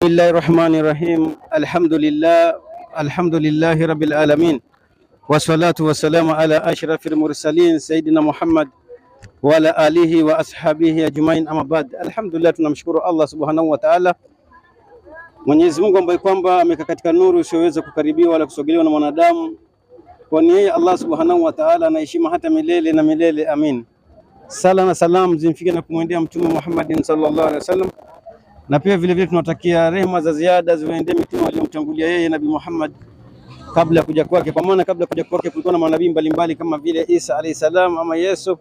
Bismillahirrahmanirrahim. Alhamdulillahi rabbil alamin. Wassalatu wassalamu ala ashrafil mursalin Sayyidina Muhammad wa ala alihi wa ashabihi ajmain, amma ba'd. Alhamdulillah, tunamshukuru Allah subhanahu wa ta'ala, Mwenyezi Mungu ambaye kwamba ameka katika nuru isiyoweza kukaribiwa wala kusogelewa na mwanadamu, kwani yeye Allah subhanahu wa ta'ala anaheshima hata milele na milele. Amin. Sala na salam zimfike na kumwendea Mtume Muhammad sallallahu alaihi wasallam, na pia vile vile tunatakia rehema za ziada ziwaendee mitume waliomtangulia yeye Nabii Muhammad kabla ya kuja kwake, kwa maana kabla ya kuja kwake kulikuwa na manabii mbalimbali kama vile Isa alayhi salam ama Yesu,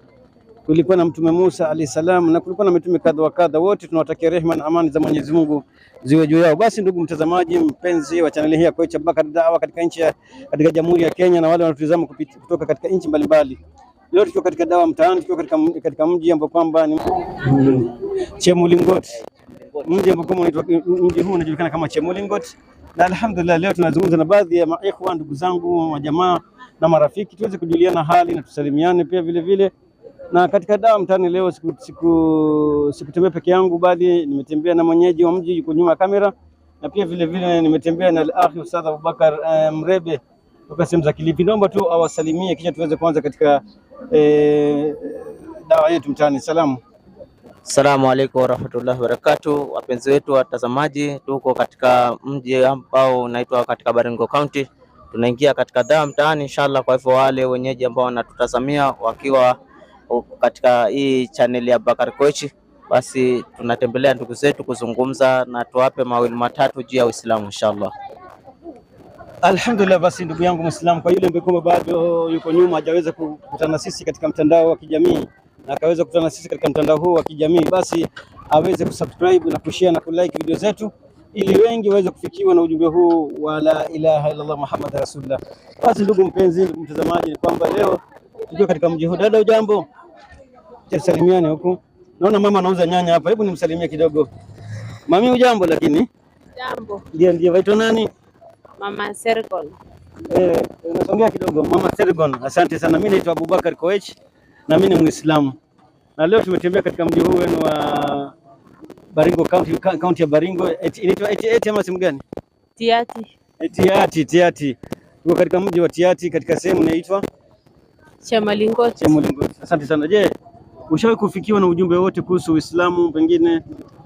kulikuwa na mtume Musa alayhi salam, na kulikuwa na mitume kadha wa kadha. Wote tunawatakia rehema na amani za Mwenyezi Mungu ziwe juu yao. Basi ndugu mtazamaji mpenzi wa channel hii ya Koicha Bakar Dawa katika Jamhuri ya Kenya na wale wanatutazama kutoka katika nchi mbalimbali, leo tuko katika dawa mtaani, tuko katika mji ambao kwamba ni Chemulingot. Mji huu unajulikana kama Chemulingot, na alhamdulillah leo tunazungumza na baadhi ya maikhwan, ndugu zangu, majamaa na marafiki, tuweze kujuliana hali na tusalimiane pia vile vile. Na katika dawa mtaani leo sikutembea peke yangu, bali nimetembea na mwenyeji wa mji, yuko nyuma ya kamera, na pia vile vile nimetembea na al-akhi Ustadh Abubakar Mrebe kutoka sehemu za Kilifi. Naomba tu awasalimie kisha tuweze kuanza katika dawa yetu mtaani. Assalamu alaikum warahmatullahi wabarakatuh. Wapenzi wetu watazamaji, tuko katika mji ambao unaitwa katika Baringo County. Tunaingia katika dawa mtaani inshallah. Kwa hivyo wale wenyeji ambao wanatutazamia wakiwa katika hii channel ya Bakar Koichi, basi tunatembelea ndugu zetu kuzungumza na tuwape mawili matatu juu ya Uislamu inshallah. Alhamdulillah. Basi ndugu yangu Muislamu, kwa yule ambaye bado yuko nyuma hajaweza kukutana sisi katika mtandao wa kijamii na akaweza kukutana sisi katika mtandao huu wa kijamii, basi aweze kusubscribe na kushare na kulike video zetu, ili wengi waweze kufikiwa na ujumbe huu wa la ilaha illallah Muhammad rasulullah. Basi ndugu mpenzi, ndugu mtazamaji, ni kwamba leo tuko katika mji huu. Dada, ujambo? Tusalimiane huku. Naona mama anauza nyanya hapa, hebu nimsalimie kidogo. Mami, ujambo? Lakini jambo. Ndio, waitwa nani? Mama Sergon. Unasongea kidogo. Mama Sergon, asante sana. Mimi naitwa Abubakar Koech na mimi ni Muislamu, na leo tumetembea katika mji huu wenu wa Baringo County ya Baringo. Inaitwa Tiati ama sehemu gani? Tiati. Tuko katika mji wa Tiati katika sehemu inaitwa Chemulingot. Asante sana. Je, ushawahi kufikiwa na ujumbe wote kuhusu Uislamu pengine?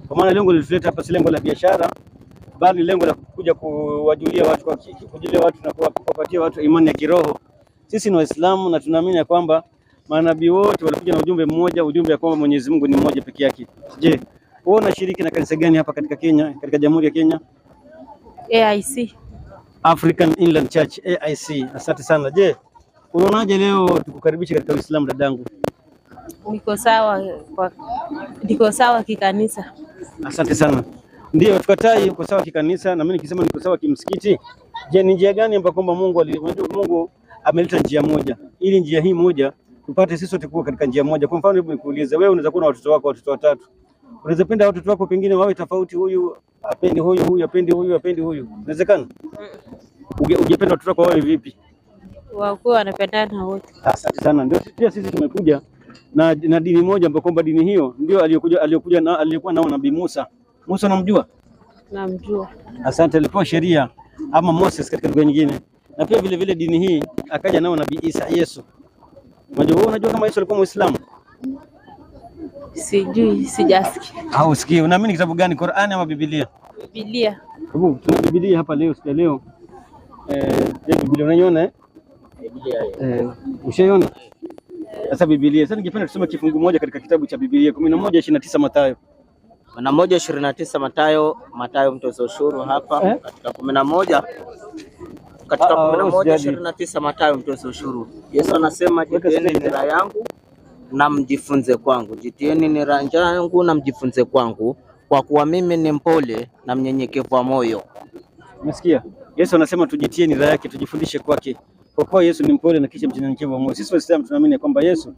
Kwa maana lengo lilituleta hapa si lengo la biashara, bali lengo la kuja kuwajulia watu, na kuwapatia watu imani ya kiroho. Sisi ni Waislamu na tunaamini kwamba manabii wote walikuja na ujumbe mmoja, ujumbe ya kwamba Mwenyezi Mungu ni mmoja peke yake. Je, wewe unashiriki na kanisa gani hapa katika Kenya, katika Jamhuri ya Kenya? AIC, African Inland Church, AIC. Asante sana. Je, unaonaje leo tukukaribisha katika Uislamu dadangu? Niko sawa kikanisa. Asante sana. Ndio, tukatai uko sawa kikanisa, na mimi nikisema niko sawa kimsikiti. Je, ni njia gani ambapo kwamba Mungu ameleta njia moja, ili njia hii moja tupate sisi sote kuwa katika njia moja? Kwa mfano, hebu nikuulize wewe, unaweza kuwa na watoto watatu, unaweza penda watoto wako pengine wawe tofauti, huyu apendi huyu apendi huyu, inawezekana? Ungependa watoto wako wawe vipi? Wakuwa wanapendana wote. Asante sana. Ndio pia sisi tumekuja na dini moja ambapo kwamba dini hiyo ndio aliyokuwa nao Nabii Musa. Musa unamjua? Namjua. Asante. Alipewa sheria ama Moses katika lugha nyingine, na pia vile vile dini hii akaja nao Nabii Isa, Yesu. Unajua kama Yesu alikuwa Muislamu? Sijui, sijasikia. Au usikii? Unaamini kitabu gani, Qur'ani ama Biblia? Biblia. Tuna Biblia hapa leo, leo. Biblia unaiona? Biblia. Ushaiona? Sasa Biblia. Sasa ningependa tusome kifungu moja katika kitabu cha Biblia 11:29 Mathayo. 11:29 Mathayo mtoza ushuru hapa katika 11 katika 11:29 Mathayo mtoza ushuru. Yesu anasema, jitieni nira yangu na mjifunze kwangu. Jitieni nira yangu na mjifunze kwangu, kwa kuwa mimi ni mpole na mnyenyekevu wa moyo. Umesikia? Yesu anasema tujitie nira yake, tujifundishe kwake, kwa kuwa Yesu ni mpole na kisha mnyenyekevu wa moyo. Sisi Waislamu tunaamini kwamba Yesu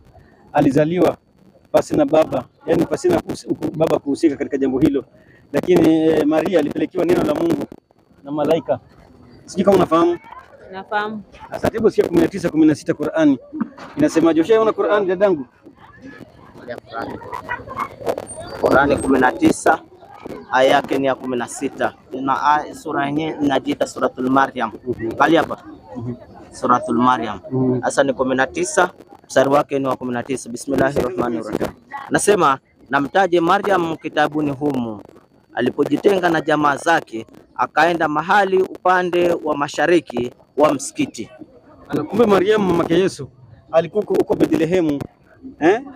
alizaliwa pasina baba, yani pasina baba kuhusika katika jambo hilo, lakini Maria alipelekewa neno la Mungu na malaika. Sijui kama unafahamu. Nafahamu. Sasa hebu sikia 19:16 Qur'ani inasemaje? Ushaona Qur'ani dadangu? Qur'ani 19 aya yake ni ya 16 na sura yenyewe inajiita Suratul Maryam. Kali hapa Suratul Maryam sasa ni 19 mstari wake ni wa 19. Bismillahirrahmanirrahim. Nasema, namtaje Maryam kitabuni humu alipojitenga na jamaa zake akaenda mahali upande wa mashariki wa msikiti. Kumbe Mariamu mama yake Yesu alikuwa huko Bethlehemu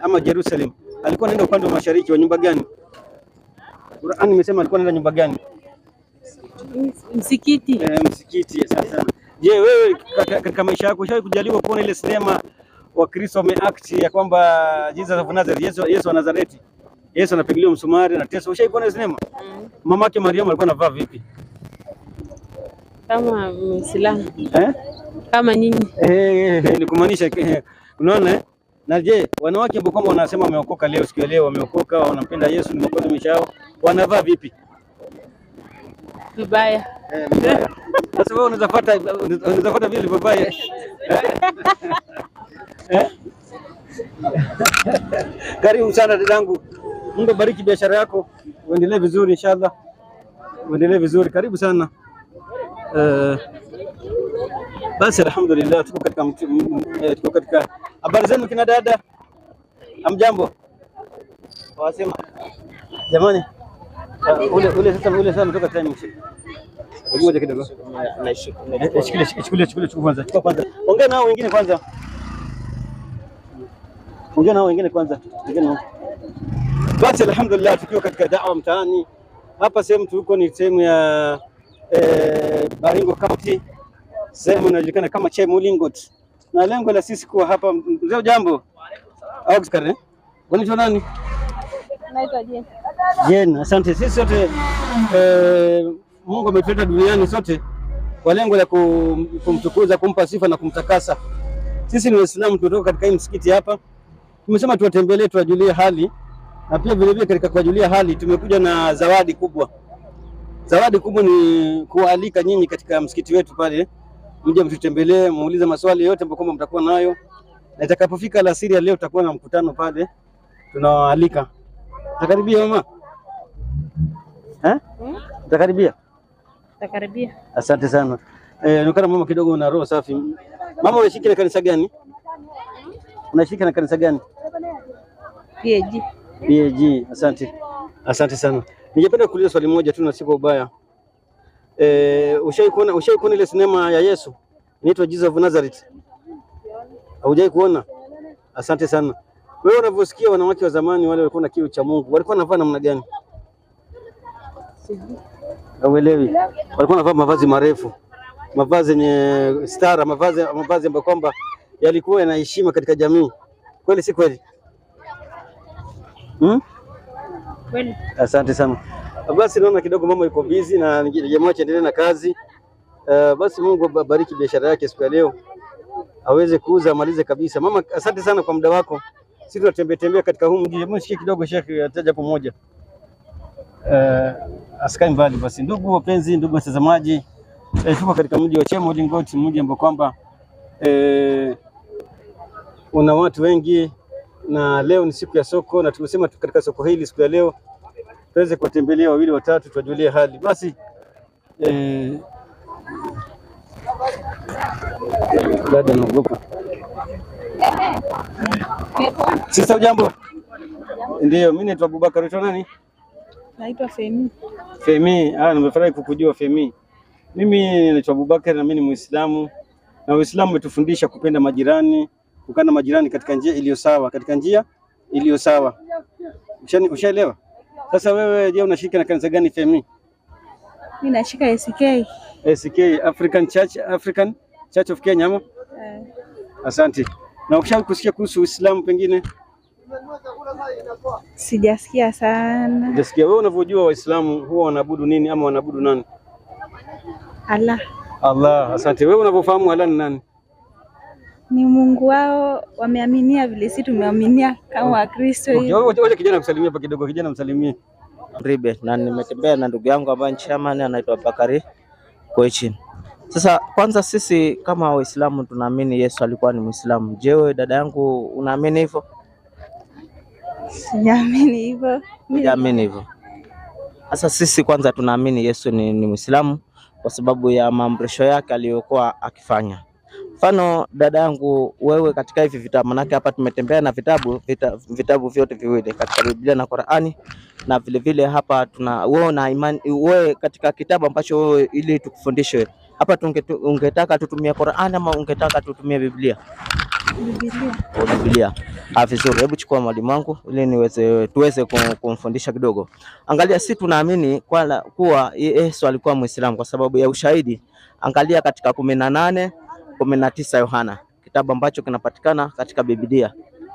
ama Jerusalem. Alikuwa anaenda upande wa mashariki wa nyumba gani? Qur'an imesema alikuwa anaenda nyumba gani? Msikiti. Msikiti. Sasa je, wewe katika maisha yako ushawahi kujaliwa kuona ile sinema wa Kristo wameact ya kwamba Jesus of Nazareth, Yesu wa Nazareti, Yesu anapigiliwa msumari na Yesu? Ushawahi kuona sinema? Mamake Mariamu alikuwa anavaa vipi? Kama Muislamu. Kama nyinyi. Ni kumaanisha unaona. Na je, wanawake ambao kwamba wanasema wameokoka leo, siku ya leo wameokoka, wanampenda Yesu, ni mwokozi maisha yao, wanavaa vipi? Vibaya. Vibaya. Sasa wewe unaweza fuata vile vibaya. Karibu sana dadangu. Mungu bariki biashara yako. Uendelee vizuri inshallah. Uendelee vizuri. Karibu sana. Basi alhamdulillah tuko katika habari zenu kina dada. Amjambo. Wasema jamani, ule sasa mtoka time ngoja kidogo. Chukua kwanza. Ongea nao wengine kwanza. Basi alhamdulillah tukiwa katika da'wa mtaani. Hapa sehemu tuko ni sehemu ya Baringo County. Sehemu inajulikana kama Chemulingot. Na lengo la sisi kuwa hapa, mzee jambo. Au kikare? Wanaitwa nani? Naitwa Jen. Jen, asante. Sisi sote Mungu ametuleta duniani sote kwa lengo la kumtukuza, kumpa sifa na kumtakasa. Sisi ni Waislamu, tunatoka katika hii msikiti hapa. Tumesema tuwatembelee, tuwajulie hali, na pia vile vile katika kuwajulia hali tumekuja na zawadi kubwa. Zawadi kubwa ni kualika nyinyi katika msikiti wetu pale, mje mtutembelee, muulize maswali yote ambayo kwamba mtakuwa nayo, na itakapofika alasiri ya leo tutakuwa na mkutano pale, tunawaalika. Takaribia mama? Takaribia? Takaribia. Asante sana. Nukana mama kidogo una roho safi. Mama unashiriki na kanisa gani? Unashiriki na kanisa gani? PAG. PAG. Asante sana. Ningependa kuuliza swali moja tu na si kwa ubaya. Ushawahi kuona ile sinema ya Yesu inaitwa Jesus of Nazareth? Haujawahi kuona? Asante sana. Wewe unavyosikia wanawake wa zamani wale walikuwa na kiu cha Mungu, walikuwa wanavaa namna gani? Hauelewi. Walikuwa wanavaa mavazi marefu, mavazi yenye stara, mavazi ambayo kwamba yalikuwa yana heshima katika jamii. Kweli si kweli? Kweli. Asante sana. Basi naona kidogo mama yuko busy na ningemwacha endelee na kazi. Basi Mungu abariki biashara yake siku ya leo, aweze kuuza amalize kabisa. Mama, asante sana kwa muda wako. Sisi tunatembea katika huu mji. Hebu shikie kidogo Sheikh, ataja pamoja. Askai mbali basi. Ndugu wapenzi, ndugu watazamaji, tuko katika mji wa Chemulingot, mji ambao kwamba una watu wengi, na leo ni siku ya soko, na tumesema katika soko hili siku ya leo tuweze kuwatembelea wawili watatu, tuwajulie hali. Basi dada naogopa. Sasa ujambo? Ndio, mimi naitwa Abubakar. Unaitwa nani? Naitwa Femi. Femi, nimefurahi kukujua Femi. Mimi naitwa Abubakar na mimi ni Muislamu. Na Uislamu umetufundisha kupenda majirani, kukaa na majirani katika njia iliyo sawa. Ushaelewa? Sasa wewe je, unashiriki na kanisa gani Femi? Mimi nashika ACK. ACK, African Church of Kenya ama? Asante. Na ukishawahi kusikia kuhusu Uislamu pengine? Sijasikia sana. Sijasikia. Wewe unavyojua Waislamu huwa wanaabudu nini ama wanaabudu nani? Allah. Asante. Wewe unavyofahamu Allah ni nani? Ni Mungu wao, wameaminia vile sisi tumeaminia kama Wakristo hivi. Wacha kijana kusalimia hapa kidogo, kijana msalimie. Ribe, na nimetembea na ndugu yangu ambaye ni chairman anaitwa Bakari Koichin. Sasa kwanza sisi kama Waislamu tunaamini Yesu alikuwa ni Muislamu. Je, wewe dada yangu unaamini hivyo? Sijaamini hivyo. Sijaamini hivyo. Sasa sisi kwanza tunaamini Yesu ni Muislamu kwa sababu ya maamrisho yake aliyokuwa akifanya. Mfano dada yangu, wewe katika hivi vitabu, manake hapa tumetembea na vitabu vyote viwili katika Biblia na Qur'ani, na vile vile hapa wewe na imani, wewe katika kitabu ambacho wewe ili tukufundishe hapa, ungetaka tutumie Qur'ani ama ungetaka tutumie Biblia? Biblia. Vizuri, hebu chukua mwalimu wangu ili tuweze kumfundisha kidogo. Angalia, si tunaamini kuwa Yesu alikuwa Muislamu kwa sababu ya ushahidi. Angalia katika 18:19 Yohana, kitabu ambacho kinapatikana katika Biblia,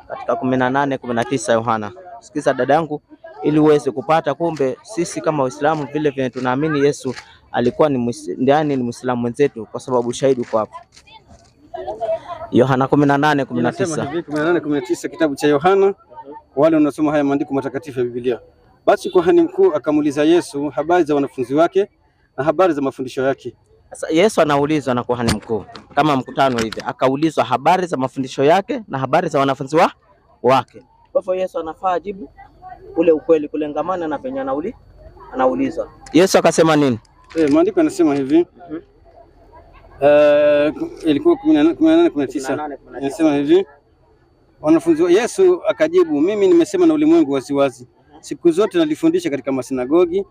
katika 18:19 Yohana. Sikiza dada yangu ili uweze kupata, kumbe sisi kama Waislamu vile vile tunaamini Yesu alikuwa ni Muislamu mwenzetu kwa sababu ushahidi uko hapo. Yohana 18:19. 18:19 kitabu cha Yohana. Wale wanasoma haya maandiko matakatifu ya Biblia. Basi kuhani mkuu akamuuliza Yesu habari za wanafunzi wake na habari za mafundisho yake. Sasa Yesu anaulizwa na kuhani mkuu kama mkutano hivi, akaulizwa habari za mafundisho yake na habari za wanafunzi wake. Kwa hivyo Yesu anafaa jibu ule ukweli kulengamana na penye anaulizwa. Yesu akasema nini? Maandiko yanasema hivi. Ilikuwa 18:19. Inasema hivi. Wanafunzi wa Yesu akajibu, mimi nimesema na ulimwengu waziwazi. Siku zote nalifundisha katika masinagogi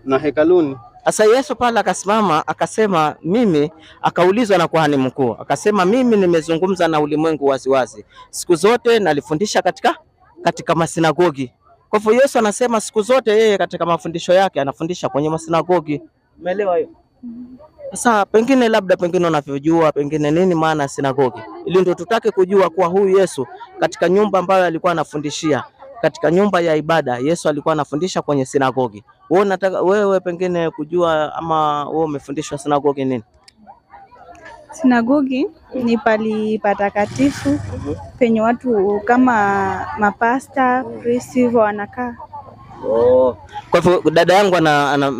na hekaluni. Sasa Yesu pale akasimama akasema mimi, akaulizwa na kuhani mkuu akasema mimi nimezungumza na ulimwengu waziwazi. Siku zote nalifundisha katika masinagogi. Kwa hivyo Yesu anasema siku zote yeye katika mafundisho yake anafundisha kwenye masinagogi. Umeelewa hiyo? Sasa pengine unavyojua pengine nini maana ya sinagogi, ili ndio tutake kujua kuwa huyu Yesu katika nyumba ambayo alikuwa anafundishia, katika nyumba ya ibada, Yesu alikuwa anafundisha kwenye sinagogi. Wewe unataka wewe pengine kujua ama wewe umefundishwa sinagogi nini? Sinagogi ni pali patakatifu penye watu kama mapasta, priest wanakaa. Kwa hivyo dada yangu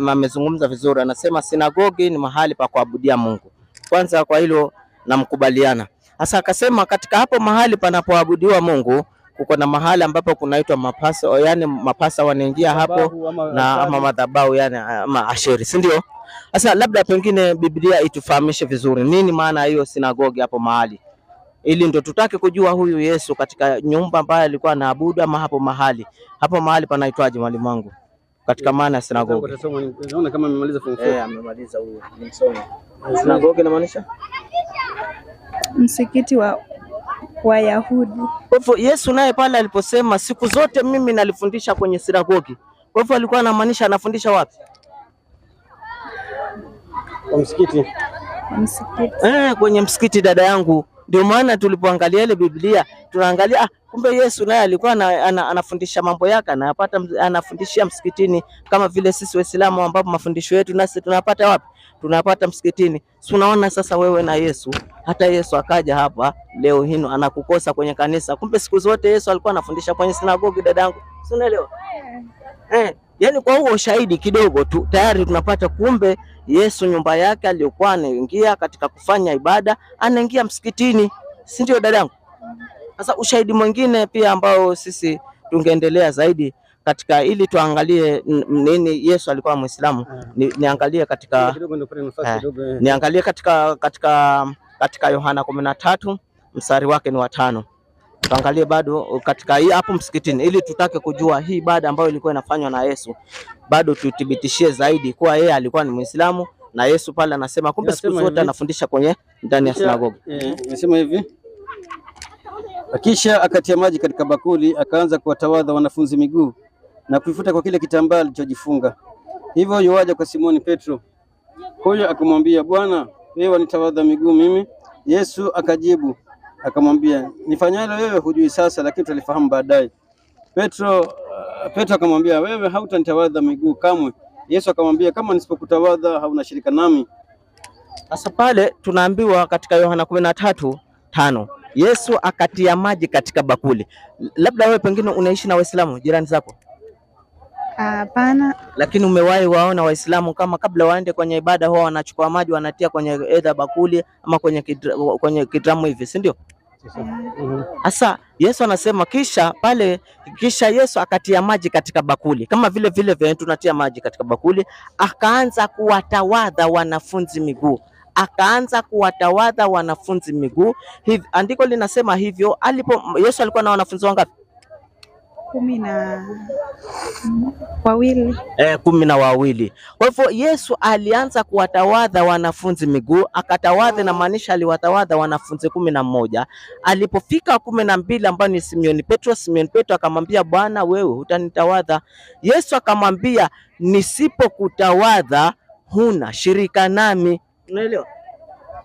amezungumza vizuri, anasema sinagogi ni mahali pa kuabudia Mungu. Kwanza kwa hilo namkubaliana. Sasa akasema katika hapo mahali panapoabudiwa Mungu kuko na mahali ambapo kunaitwa mapasa, yani mapasa wanaingia hapo ama madhabahu, yani ama asheri, si ndio? Sasa labda pengine Biblia itufahamishe vizuri nini maana hiyo sinagogi hapo mahali, ili ndio tutake kujua huyu Yesu katika nyumba ambayo alikuwa anaabudu ama hapo mahali panaitwaje mwalimu wangu katika maana ya sinagogi? Naona kama amemaliza form 4. Amemaliza huyo. Ni msomi. Sinagogi inamaanisha msikiti wa Wayahudi. Kwa hivyo Yesu naye pale aliposema siku zote mimi nalifundisha kwenye sinagogi, kwa hivyo alikuwa anamaanisha anafundisha wapi? Kwa msikiti. Kwenye msikiti dada yangu. Ndio maana tulipoangalia ile Biblia tunaangalia kumbe Yesu naye alikuwa anafundisha mambo yake anafundishia msikitini, kama vile sisi Waislamu ambapo mafundisho yetu nasi tunapata wapi? Tunapata msikitini. Si unaona sasa wewe na Yesu, hata Yesu akaja hapa leo hino anakukosa kwenye kanisa, kumbe siku zote Yesu alikuwa anafundisha kwenye sinagogi dadangu. Si unaelewa? Yani kwa huo shahidi kidogo tu tayari tunapata kumbe Yesu nyumba yake aliyokuwa anaingia katika kufanya ibada anaingia msikitini, si ndio dadangu? Sasa ushahidi mwingine pia ambao sisi tungeendelea zaidi katika ili tuangalie nini Yesu alikuwa Muislamu, niangalie katika Yohana 13 mstari wake ni wa 5. Tuangalie bado katika hii hapo msikitini, ili tutake kujua hii ibada ambayo ilikuwa inafanywa na Yesu, bado tuthibitishie zaidi kuwa yeye alikuwa ni Muislamu, na Yesu pale anasema kumbe siku zote anafundisha kwenye ndani ya sinagogi. Nasema hivi, kisha akatia maji katika bakuli, akaanza kuwatawadha wanafunzi miguu na kuifuta kwa kile kitambaa alichojifunga. Hivyo yuaja kwa Simoni Petro. Huyo akamwambia, Bwana, wewe wanitawadha miguu mimi? Yesu akajibu akamwambia, nifanyalo wewe hujui sasa, lakini utalifahamu baadaye. Petro akamwambia, wewe hautanitawadha miguu kamwe. Yesu akamwambia, kama nisipokutawadha hauna shirika nami. Sasa pale tunaambiwa katika Yohana 13:5 Yesu akatia maji katika bakuli. Labda wewe pengine unaishi na Waislamu jirani zako? Hapana. Lakini umewahi waona Waislamu kama kabla waende kwenye ibada huwa wanachukua maji wanatia kwenye bakuli ama kwenye kidramu hivi, si ndio? Sasa Yesu anasema kisha Yesu akatia maji katika bakuli, kama vile vile tunatia maji katika bakuli, akaanza kuwatawadha wanafunzi miguu. Hivi andiko linasema hivyo. Yesu alikuwa na wanafunzi wangapi? 12. Kwa hivyo Yesu alianza kuwatawadha wanafunzi miguu, akatawadha na maanisha aliwatawadha wanafunzi 11. Alipofika 12 ambao ni Simoni Petro akamwambia, Bwana, wewe hutanitawadha? Yesu akamwambia, nisipokutawadha huna shirika nami. Unaelewa?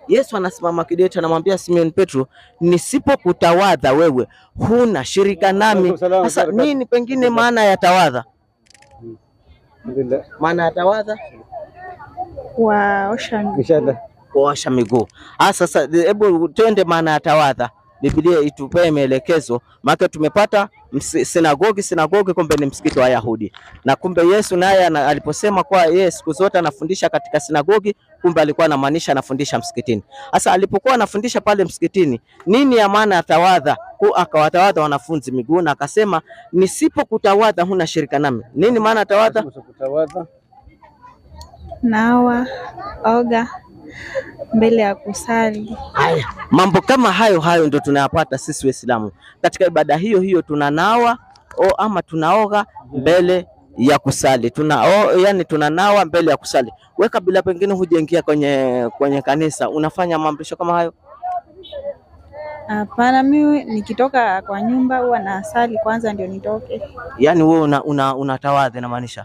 Yesu anasimama kidete, anamwambia Simoni Petro, nisipokutawadha wewe huna shirika nami. Sasa nini pengine maana ya tawadha? Maana ya tawadha kuosha miguu. Sasa hebu twende maana ya tawadha. Biblia itupee maelekezo, maana tumepata sinagogi kumbe ni msikiti wa Yahudi, na kumbe Yesu naye aliposema kwa yeye siku zote anafundisha katika sinagogi, kumbe alikuwa anamaanisha anafundisha msikitini. Sasa alipokuwa anafundisha pale msikitini, nini ya maana ya tawadha? Akawatawadha wanafunzi miguu na akasema, nisipokutawadha huna shirika nami. Nini maana ya tawadha? Nawa, oga mbele ya kusali. Haya, mambo kama hayo ndio tunayapata sisi Waislamu katika ibada hiyo. Tunanawa ama tunaoga mbele ya kusali. Yani tunanawa mbele ya kusali. Wewe kabla pengine hujaingia kwenye kanisa unafanya maamrisho kama hayo? Hapana, mimi nikitoka kwa nyumba huwa nasali kwanza ndio nitoke. Yani wewe unatawadha na maanisha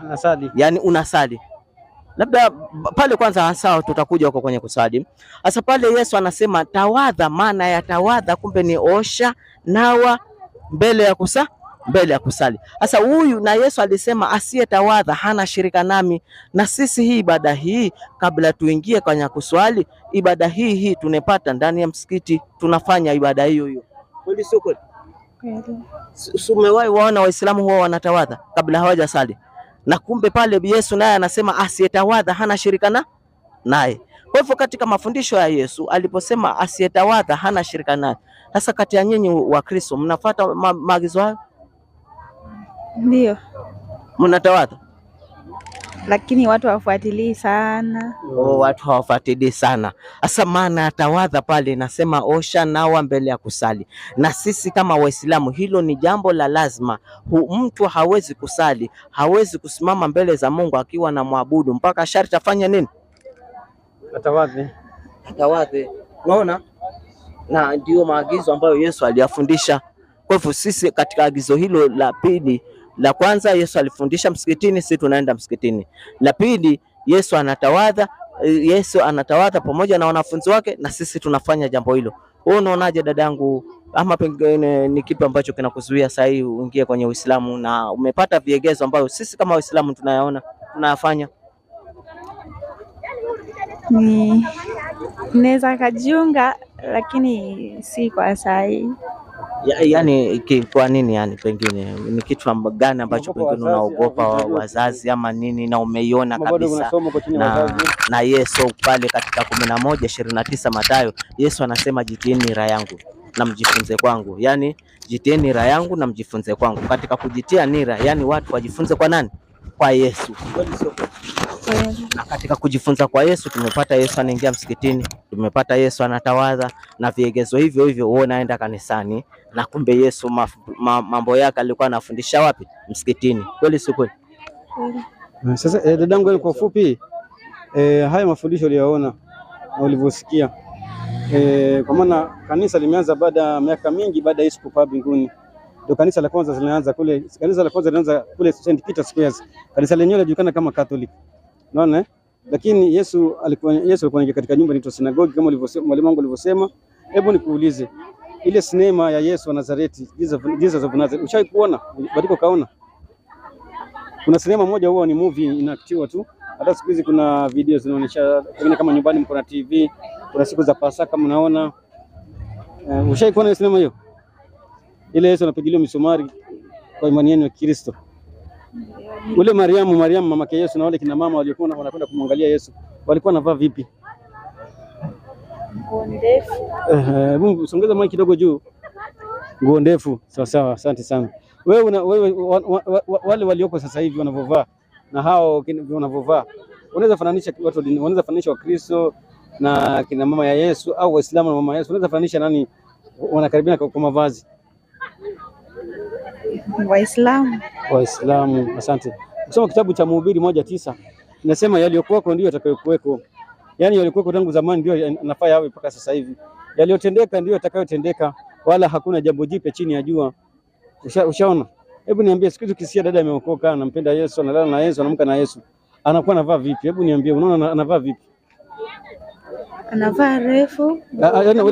unasali? Yani unasali labda pale kwanza, sawa, tutakuja huko kwenye kusali. Sasa pale Yesu anasema tawadha, maana ya tawadha kumbe ni osha, nawa mbele ya kusali. Sasa huyu na Yesu alisema asiyetawadha hana shirika nami. Na sisi hii ibada hii, kabla tuingie kwenye kuswali, ibada hii tunapata ndani ya msikiti, tunafanya ibada hiyo. Kweli sio kweli? Umewahi waona Waislamu huwa wanatawadha kabla hawajasali? Na kumbe pale Yesu naye anasema asiyetawadha hana shirika naye. Kwa hivyo katika mafundisho ya Yesu aliposema asiyetawadha hana shirika naye. Sasa kati ya nyinyi wa Kristo mnafuata maagizo hayo? Ndio. Mnatawadha? Lakini watu hawafuatilii sana. Watu hawafuatilii sana. Sasa maana ya tawadha pale nasema osha, nawa mbele ya kusali. Na sisi kama Waislamu hilo ni jambo la lazima. Mtu hawezi kusali, hawezi kusimama mbele za Mungu akiwa na muabudu mpaka sharti afanye nini? Atawadhe. Unaona? Na ndio maagizo ambayo Yesu aliyafundisha. Kwa hivyo sisi katika agizo hilo la pili, la kwanza Yesu alifundisha msikitini, sisi tunaenda msikitini. La pili Yesu anatawadha pamoja na wanafunzi wake, na sisi tunafanya jambo hilo. Wewe unaonaje dadangu, ama pengine ni kipi ambacho kinakuzuia sasa hivi uingie kwenye Uislamu na umepata viegezo ambayo sisi kama Waislamu tunayafanya? Naweza kajiunga lakini si kwa sasa hivi. Yani kwa nini? Yani pengine ni kitu gani ambacho pengine unaogopa wazazi ama nini, na umeiona kabisa na Yesu pale katika 11:29 Mathayo, Yesu anasema jitieni nira yangu na mjifunze kwangu. Yani jitieni nira yangu na mjifunze kwangu. Katika kujitia nira, yani watu wajifunze kwa nani? Kwa Yesu. Na katika kujifunza kwa Yesu tumepata Yesu anaingia msikitini, tumepata Yesu anatawadha, na viegezo hivyo wewe unaenda kanisani, na kumbe Yesu mambo yake alikuwa anafundisha wapi? Msikitini. Kweli si kweli? Sasa dadangu, kwa ufupi haya mafundisho uliyoona na ulivyosikia, kwa maana kanisa limeanza baada ya miaka mingi baada ya Yesu kupaa mbinguni. Ndio kanisa la kwanza linaanza kule. Kanisa la kwanza linaanza kule St. Peter Squares. Kanisa lenyewe linajulikana kama Catholic. Unaona? Lakini Yesu alikuwa katika nyumba inaitwa sinagogi kama mwalimu wangu alivyosema. Hebu nikuulize, ile sinema ya Yesu wa Nazareti, Jesus of Nazareth, ushawahi kuona? Bado kaona? Kuna sinema moja huwa ni movie inaktiwa tu. Hata siku hizi kuna video zinaonyesha, pengine kama nyumbani mko na TV, kuna siku za Pasaka mnaona. Ushawahi kuona sinema hiyo? Ile Yesu anapigilia misumari kwa imani yenu ya Kristo. Ule Mariamu mamake Yesu na wale kina mama waliokuwa wanakwenda kumwangalia Yesu walikuwa wanavaa vipi? nguo ndefu. Hebu songeza mic kidogo juu. Nguo ndefu. Sawa sawa, asante sana. Wewe wale walioko sasa hivi wanavovaa na hao wanavovaa, unaweza fananisha watu, unaweza fananisha Wakristo na kina mama ya Yesu au Waislamu na mama Yesu, unaweza fananisha nani wanakaribiana kwa mavazi? Waislamu. Waislamu, asante. Kusoma kitabu cha Mhubiri 1:9 inasema yaliyokuwako ndio yatakayokuweko. Yaani yalikuweko tangu zamani ndio yanafaa yawe mpaka sasa hivi. Yaliyotendeka ndio yatakayotendeka, wala hakuna jambo jipya chini ya jua. Ushaona? Hebu niambie, siku hizi ukisikia dada ameokoka, anampenda Yesu, analala na Yesu, anamka na Yesu, anakuwa anavaa vipi? Hebu niambie, unaona anavaa vipi? Anavaa refu.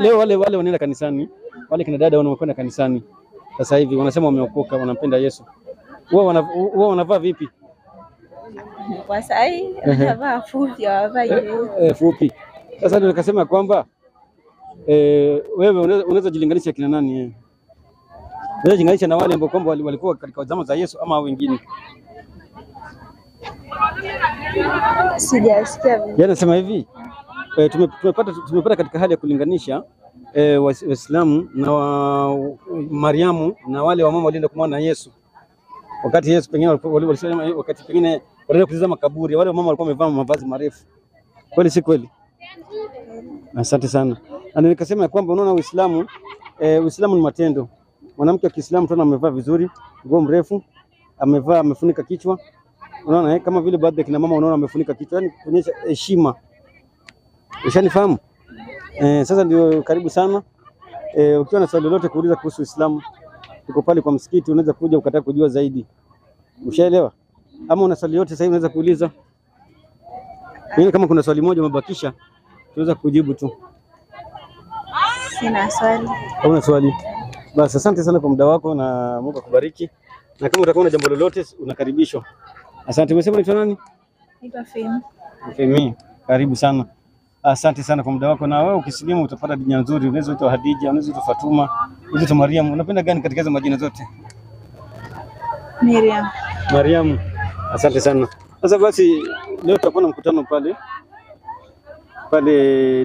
Leo wale wanaenda kanisani, wale kina dada wanaokwenda kanisani sasa hivi wanasema wameokoka, wanampenda Yesu. Wao wanavaa vipi? Kwa sai anavaa fupi, anavaa ile fupi. Sasa ndio nikasema kwamba wewe unaweza jilinganisha kina nani? Unaweza jilinganisha na wale ambao kwamba walikuwa katika zama za Yesu ama wengine? Sijasikia vizuri. Yaani nasema hivi, tumepata katika hali ya kulinganisha Waislamu na Mariamu na wale wamama walienda kumwona Yesu. Wakati Yesu pengine walisema, wakati pengine walienda kutazama kaburi, wale wamama walikuwa wamevaa mavazi marefu. Kweli si kweli? Asante sana. Na nikasema kwamba unaona Uislamu ni matendo. Mwanamke wa Kiislamu tena amevaa vizuri, nguo mrefu, amefunika kichwa. Unaona kama vile baadhi ya kina mama unaona amefunika kichwa, yani kuonyesha heshima. Ushanifahamu? Sasa ndio karibu sana. Ukiwa na swali lolote kuuliza kuhusu Uislamu, uko pale kwa msikiti, unaweza kuja ukataka kujua zaidi. Ushaelewa? Ama una swali lolote sasa hivi unaweza kuuliza. Mimi kama kuna swali moja umebakisha, tunaweza kujibu tu. Sina swali. Hauna swali? Basi asante sana kwa muda wako na Mungu akubariki. Na kama utakuwa na jambo lolote unakaribishwa. Asante. Umesema unaitwa nani? Naitwa Femi. Femi, karibu sana. Asante sana kwa muda wako, na wewe ukisilimu utapata jina nzuri. Unaweza kuitwa Hadija, unaweza kuitwa Fatuma, unaweza kuitwa Mariam. Unapenda gani katika hizo majina zote? Miriam. Mariam. Asante sana. Sasa basi leo tutakuwa na mkutano pale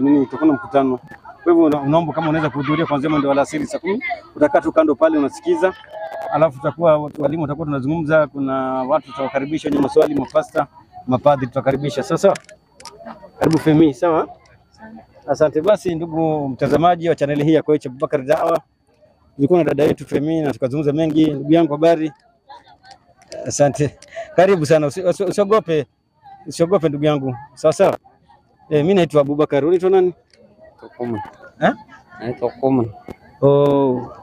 nini, tutakuwa na mkutano. Kwa hivyo unaomba kama unaweza kuhudhuria kuanzia mwendo wa alasiri saa 10, utakaa tu kando pale unasikiza. Alafu tutakuwa walimu watakuwa tunazungumza, kuna watu tutawakaribisha wenye maswali, mapasta, mapadri tutakaribisha. Sasa karibu Femi, sawa? Asante. Basi ndugu mtazamaji wa chaneli hii ya Koech Abubakar Dawa, tulikuwa na dada yetu Femi na tukazungumza mengi. Ndugu yangu, habari? Asante. Karibu sana. Usiogope ndugu yangu. Sawa sawa. Mimi naitwa Abubakar. Unaitwa nani? Okuma. Naitwa Okuma.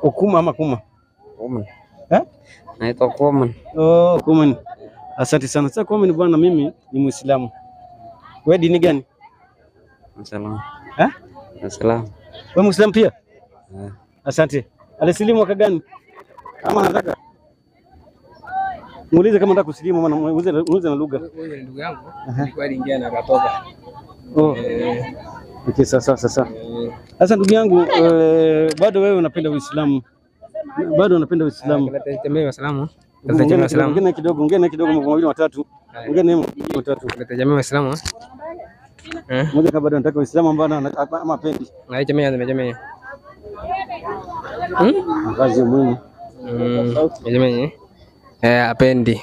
Okuma ama Kuma? Okuma. Naitwa Okuma. Okuma. Asante sana. Sasa Okuma, bwana, mimi ni Muislamu. Wewe dini gani? Muislamu. Muislamu. Wewe Muislamu pia? Asante. Alisilimu mwaka gani? Ama nataka muulize kama nataka kusilimu, maana muulize na lugha. Huyo ni ndugu yangu, alikuwa aliingia na akatoka. Okay, sasa. Sasa ndugu yangu, bado wewe unapenda Uislamu? Bado unapenda Uislamu? Natembea Waislamu. Ongea kidogo mambo mawili matatu. Ongea neno matatu. Natembea Waislamu. Mmoja kabla nataka Uislamu ambao ama pendi. Na jamii. Kazi muhimu. Jamii. Apendi.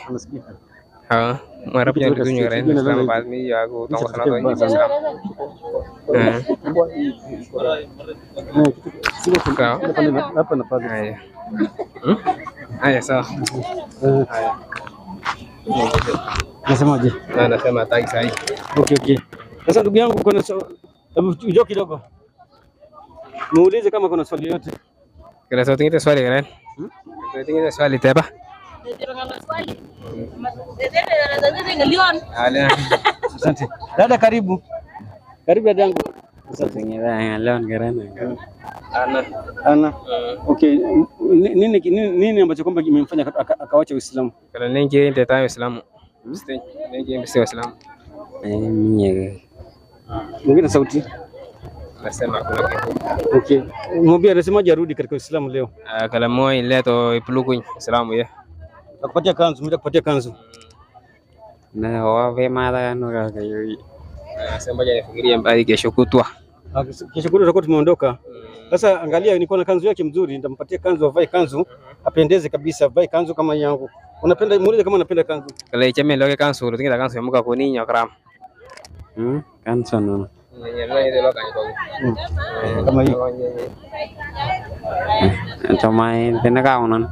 Marapu yang ditunjuk keren Islam Palmi ya aku tahu sana tahu Islam. Hapa na pale. Haya sawa. Nasemaje? Nasema hataki sahi. Okay. Sasa ndugu yangu, kuna njoo kidogo. Muulize kama kuna swali yote. Kuna swali keren. Tinggal swali apa? Asante. Dada, karibu dada yangu. Ana. Okay. Nini ambacho kwamba kimemfanya akawacha Uislamu? Kalau nengi ndio tayo Uislamu. Nengi msi Uislamu. Mwingine sauti. Nasema kuna kitu. Okay. Mwambie anasemaje arudi katika Uislamu leo? Kala moi leto ipuluku Uislamu ya. Nakupatia kanzu, Na wawe mara nuka kayo. Nasema je nifikirie mbali kesho kutwa. Kesho kutwa tutakuwa tumeondoka. Sasa angalia, nilikuwa na kanzu yake mzuri, nitampatia kanzu, avae kanzu, apendeze kabisa, avae kanzu kama yangu. Unapenda muulize kama unapenda kanzu. Kale chame loke kanzu, tingila kanzu yamuka kuni nyakram. Kanzu no. Kama hii. Chomai tena kaonan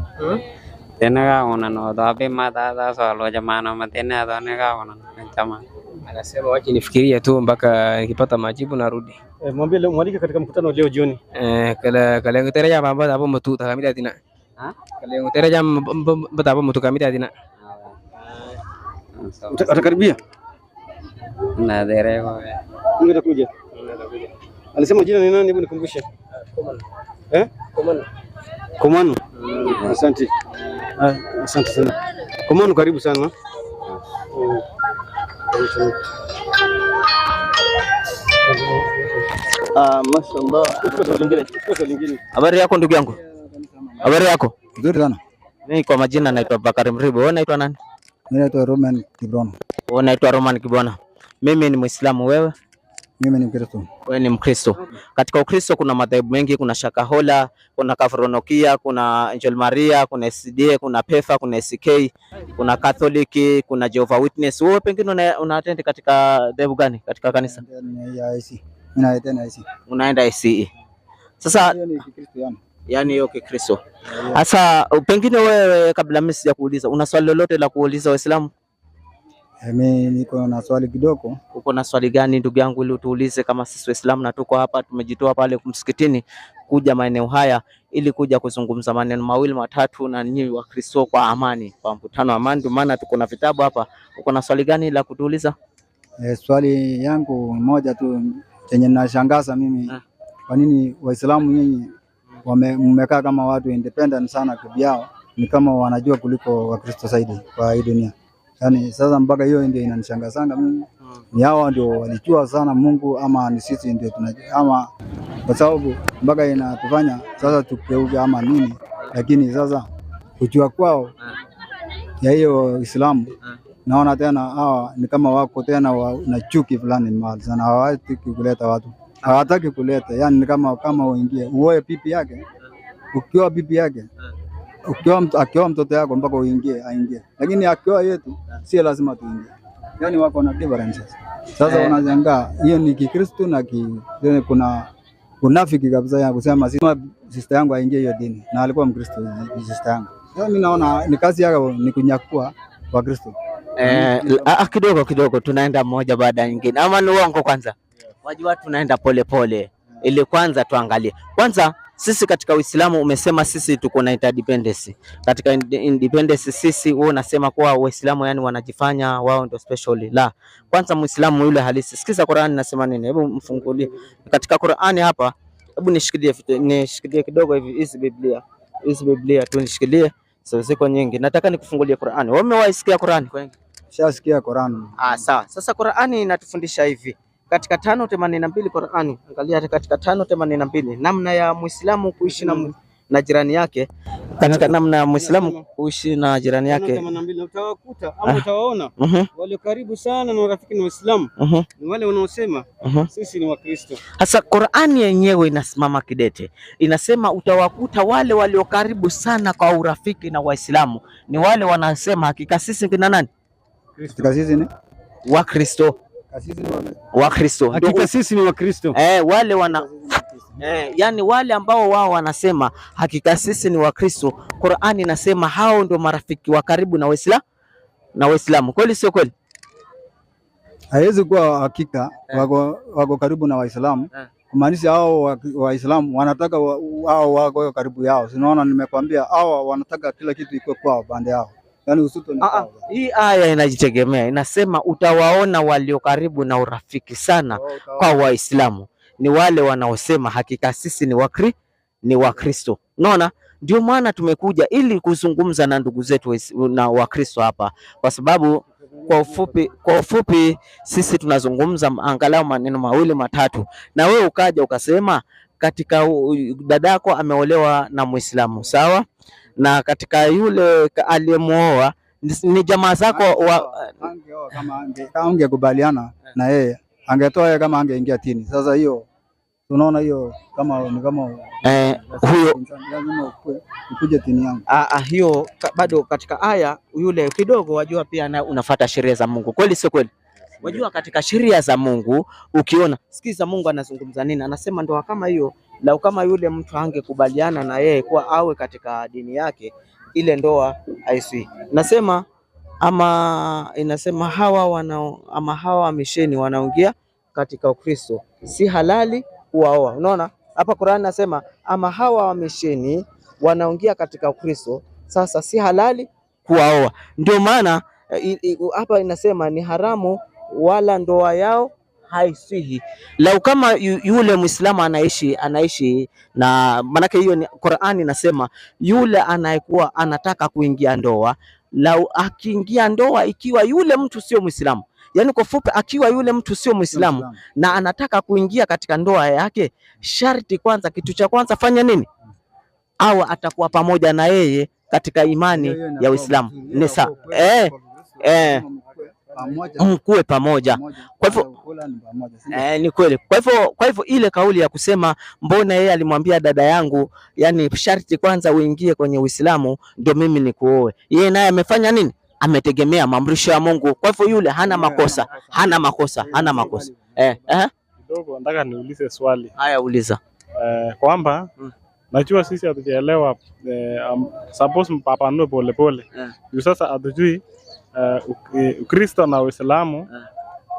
tapi mata solo jamano matena tena kaonan chama. Anasema wacha nifikirie tu mpaka nikipata majibu narudi. Mwambie leo mwalike katika mkutano leo jioni. Kale ngutera ya baba hapo mtu takamida tina. Kale ngutera ya baba hapo mtu kamida tina. Atakaribia. Na dereko. Ungekuja. Alisema jina ni nani? Hebu nikumbushe. Komano. Asante. Asante sana. Komano, karibu sana. Mashallah. Habari yako ndugu yangu? Habari yako? Nzuri sana. Mimi kwa majina naitwa Bakari Mribo. Wewe unaitwa nani? Mimi naitwa Roman Kibwana. Wewe unaitwa Roman Kibwana. Mimi ni Muislamu, wewe? Mimi ni Mkristo. Wewe ni Mkristo. Katika Ukristo kuna madhehebu mengi, kuna Shakahola, kuna Kafronokia, kuna Angel Maria, kuna SDA, kuna PEFA, kuna SK, kuna Katholiki, kuna Jehovah Witness. Wewe pengine unaattend katika dhehebu gani katika kanisa? Ya IC. Mimi naenda IC. Unaenda IC. Sasa Hiyo ni Kikristo yani. Yaani hiyo Kikristo. Sasa pengine wewe, kabla mimi sijakuuliza, una swali lolote la kuuliza Waislamu? Mimi niko na swali kidogo. Uko na swali gani ndugu yangu, ili tuulize? Kama sisi Waislamu na tuko hapa tumejitoa pale msikitini kuja maeneo haya ili kuja kuzungumza maneno mawili matatu na nyinyi wa Kristo kwa amani, kwa mkutano wa amani, ndio maana tuko na vitabu hapa. Uko na swali gani la kutuuliza? Swali yangu moja tu chenye nashangaza mimi, kwa nini Waislamu nyinyi mmekaa kama watu independent sana kivyao, ni kama wanajua kuliko Wakristo zaidi kwa hii dunia. Yaani sasa mpaka hiyo ndio inanishangaza mimi. Ni hao ndio walijua sana Mungu ama ni sisi ndio tunajua, ama kwa sababu mpaka inatufanya sasa tukeuke ama nini? Lakini sasa kujua kwao ya hiyo Uislamu, naona tena hawa ni kama wako tena na chuki fulani mahali sana, hawataki kuleta watu, hawataki kuleta, yani ni kama uingie uoe pipi yake, ukiwa pipi yake, akiwa mtoto yako mpaka uingie aingie, lakini akiwa yetu si lazima tuingie. Yani wako na differences. Sasa wanashangaa hiyo ni Kikristo na kuna unafiki kabisa ya kusema sister yangu aingie hiyo dini na alikuwa Mkristo sister yangu. Sasa mimi naona ni kazi yao ni kunyakua wa Kristo. Kidogo tunaenda mmoja baada ya nyingine, ama ni uongo? Kwanza wajua tunaenda pole pole, ili kwanza tuangalie kwanza. Sisi katika Uislamu umesema sisi tuko na interdependence. Katika independence sisi wewe unasema kuwa Waislamu yani wanajifanya wao ndio special. La, kwanza Muislamu yule halisi. Sikiza Qur'an inasema nini? Hebu mfungulie katika Qur'ani hapa. Hebu nishikilie kidogo hivi hizi Biblia tu nishikilie. Sasa ziko nyingi. Nataka nikufungulie Qur'ani. Wewe umewaisikia Qur'ani kwa wengi? Shasikia Qur'ani. Sawa. Sasa Qur'ani inatufundisha hivi. Katika 5:82 Qur'ani, angalia katika 5:82 namna ya Muislamu kuishi na jirani yake. Katika namna ya Muislamu kuishi na jirani yake, 82 utawakuta ama utawaona wale karibu sana na rafiki na Waislamu ni wale wanaosema sisi ni Wakristo. Sasa Qur'ani yenyewe inasimama kidete, inasema utawakuta wale walio karibu sana kwa urafiki na Waislamu ni wale wanasema hakika sisi kina nani? Hakika sisi ni Wakristo. Wakristo. Hakika sisi ni Wakristo. Wale yani wale ambao wao wanasema hakika sisi ni Wakristo, Qur'ani inasema hao ndio marafiki wa karibu na Waislamu. Kweli sio kweli? Haiwezi kuwa hakika wako karibu na Waislamu, kumaanisha hao Waislamu wanataka hao wako karibu yao. Sinaona nimekwambia hao wanataka kila kitu iko kwa pande yao. Yani usuto ni hii aya inajitegemea, inasema utawaona walio karibu na urafiki sana kwa Waislamu ni wale wanaosema hakika sisi ni Wakristo. Unaona, ndio maana tumekuja ili kuzungumza na ndugu zetu na Wakristo hapa, kwa sababu kwa ufupi sisi tunazungumza angalau maneno mawili matatu, na wewe ukaja ukasema katika dadako ameolewa na Muislamu, sawa, na katika yule aliyemuoa ni jamaa zako kama angekubaliana na yeye angetoa yeye kama angeingia tini. Sasa hiyo Tunaona hiyo kama ni kama huyo lazima ukuje dini yangu. Hiyo bado katika aya yule kidogo, wajua pia unafuata sheria za Mungu, kweli sio kweli? Wajua katika sheria za Mungu ukiona, sikiza Mungu anazungumza nini. Anasema ndoa kama hiyo, lau kama yule mtu angekubaliana na yeye kuwa awe katika dini yake, ile ndoa haiswi. Nasema inasema hawa wamisheni wanaingia katika Ukristo, si halali kuwaoa. Unaona hapa Qur'an nasema ama hawa wamisheni wanaingia katika Ukristo, sasa si halali kuwaoa. Ndio maana hapa inasema ni haramu wala ndoa yao haisihi. Lau kama yule Muislamu anaishi na, manake hiyo ni Qur'ani inasema yule anayekuwa anataka kuingia ndoa, lau akiingia ndoa ikiwa yule mtu sio Muislamu, yani kwa fupi akiwa yule mtu sio Muislamu na anataka kuingia katika ndoa yake, sharti kwanza, kitu cha kwanza fanya nini? Au atakuwa pamoja na yeye katika imani ya Uislamu. Mkuwe pamoja. Kwa hivyo ni kweli. Kwa hivyo ile kauli ya kusema mbona yeye alimwambia dada yangu, yani sharti kwanza uingie kwenye Uislamu ndio mimi nikuoe, yeye naye amefanya nini? Ametegemea maamrisho ya Mungu. Kwa hivyo yule hana makosa. Kidogo nataka niulize swali. Haya, uliza. Kwamba najua sisi hatujaelewa, suppose mpapanue polepole. Sasa hatujui Ukristo na Uislamu,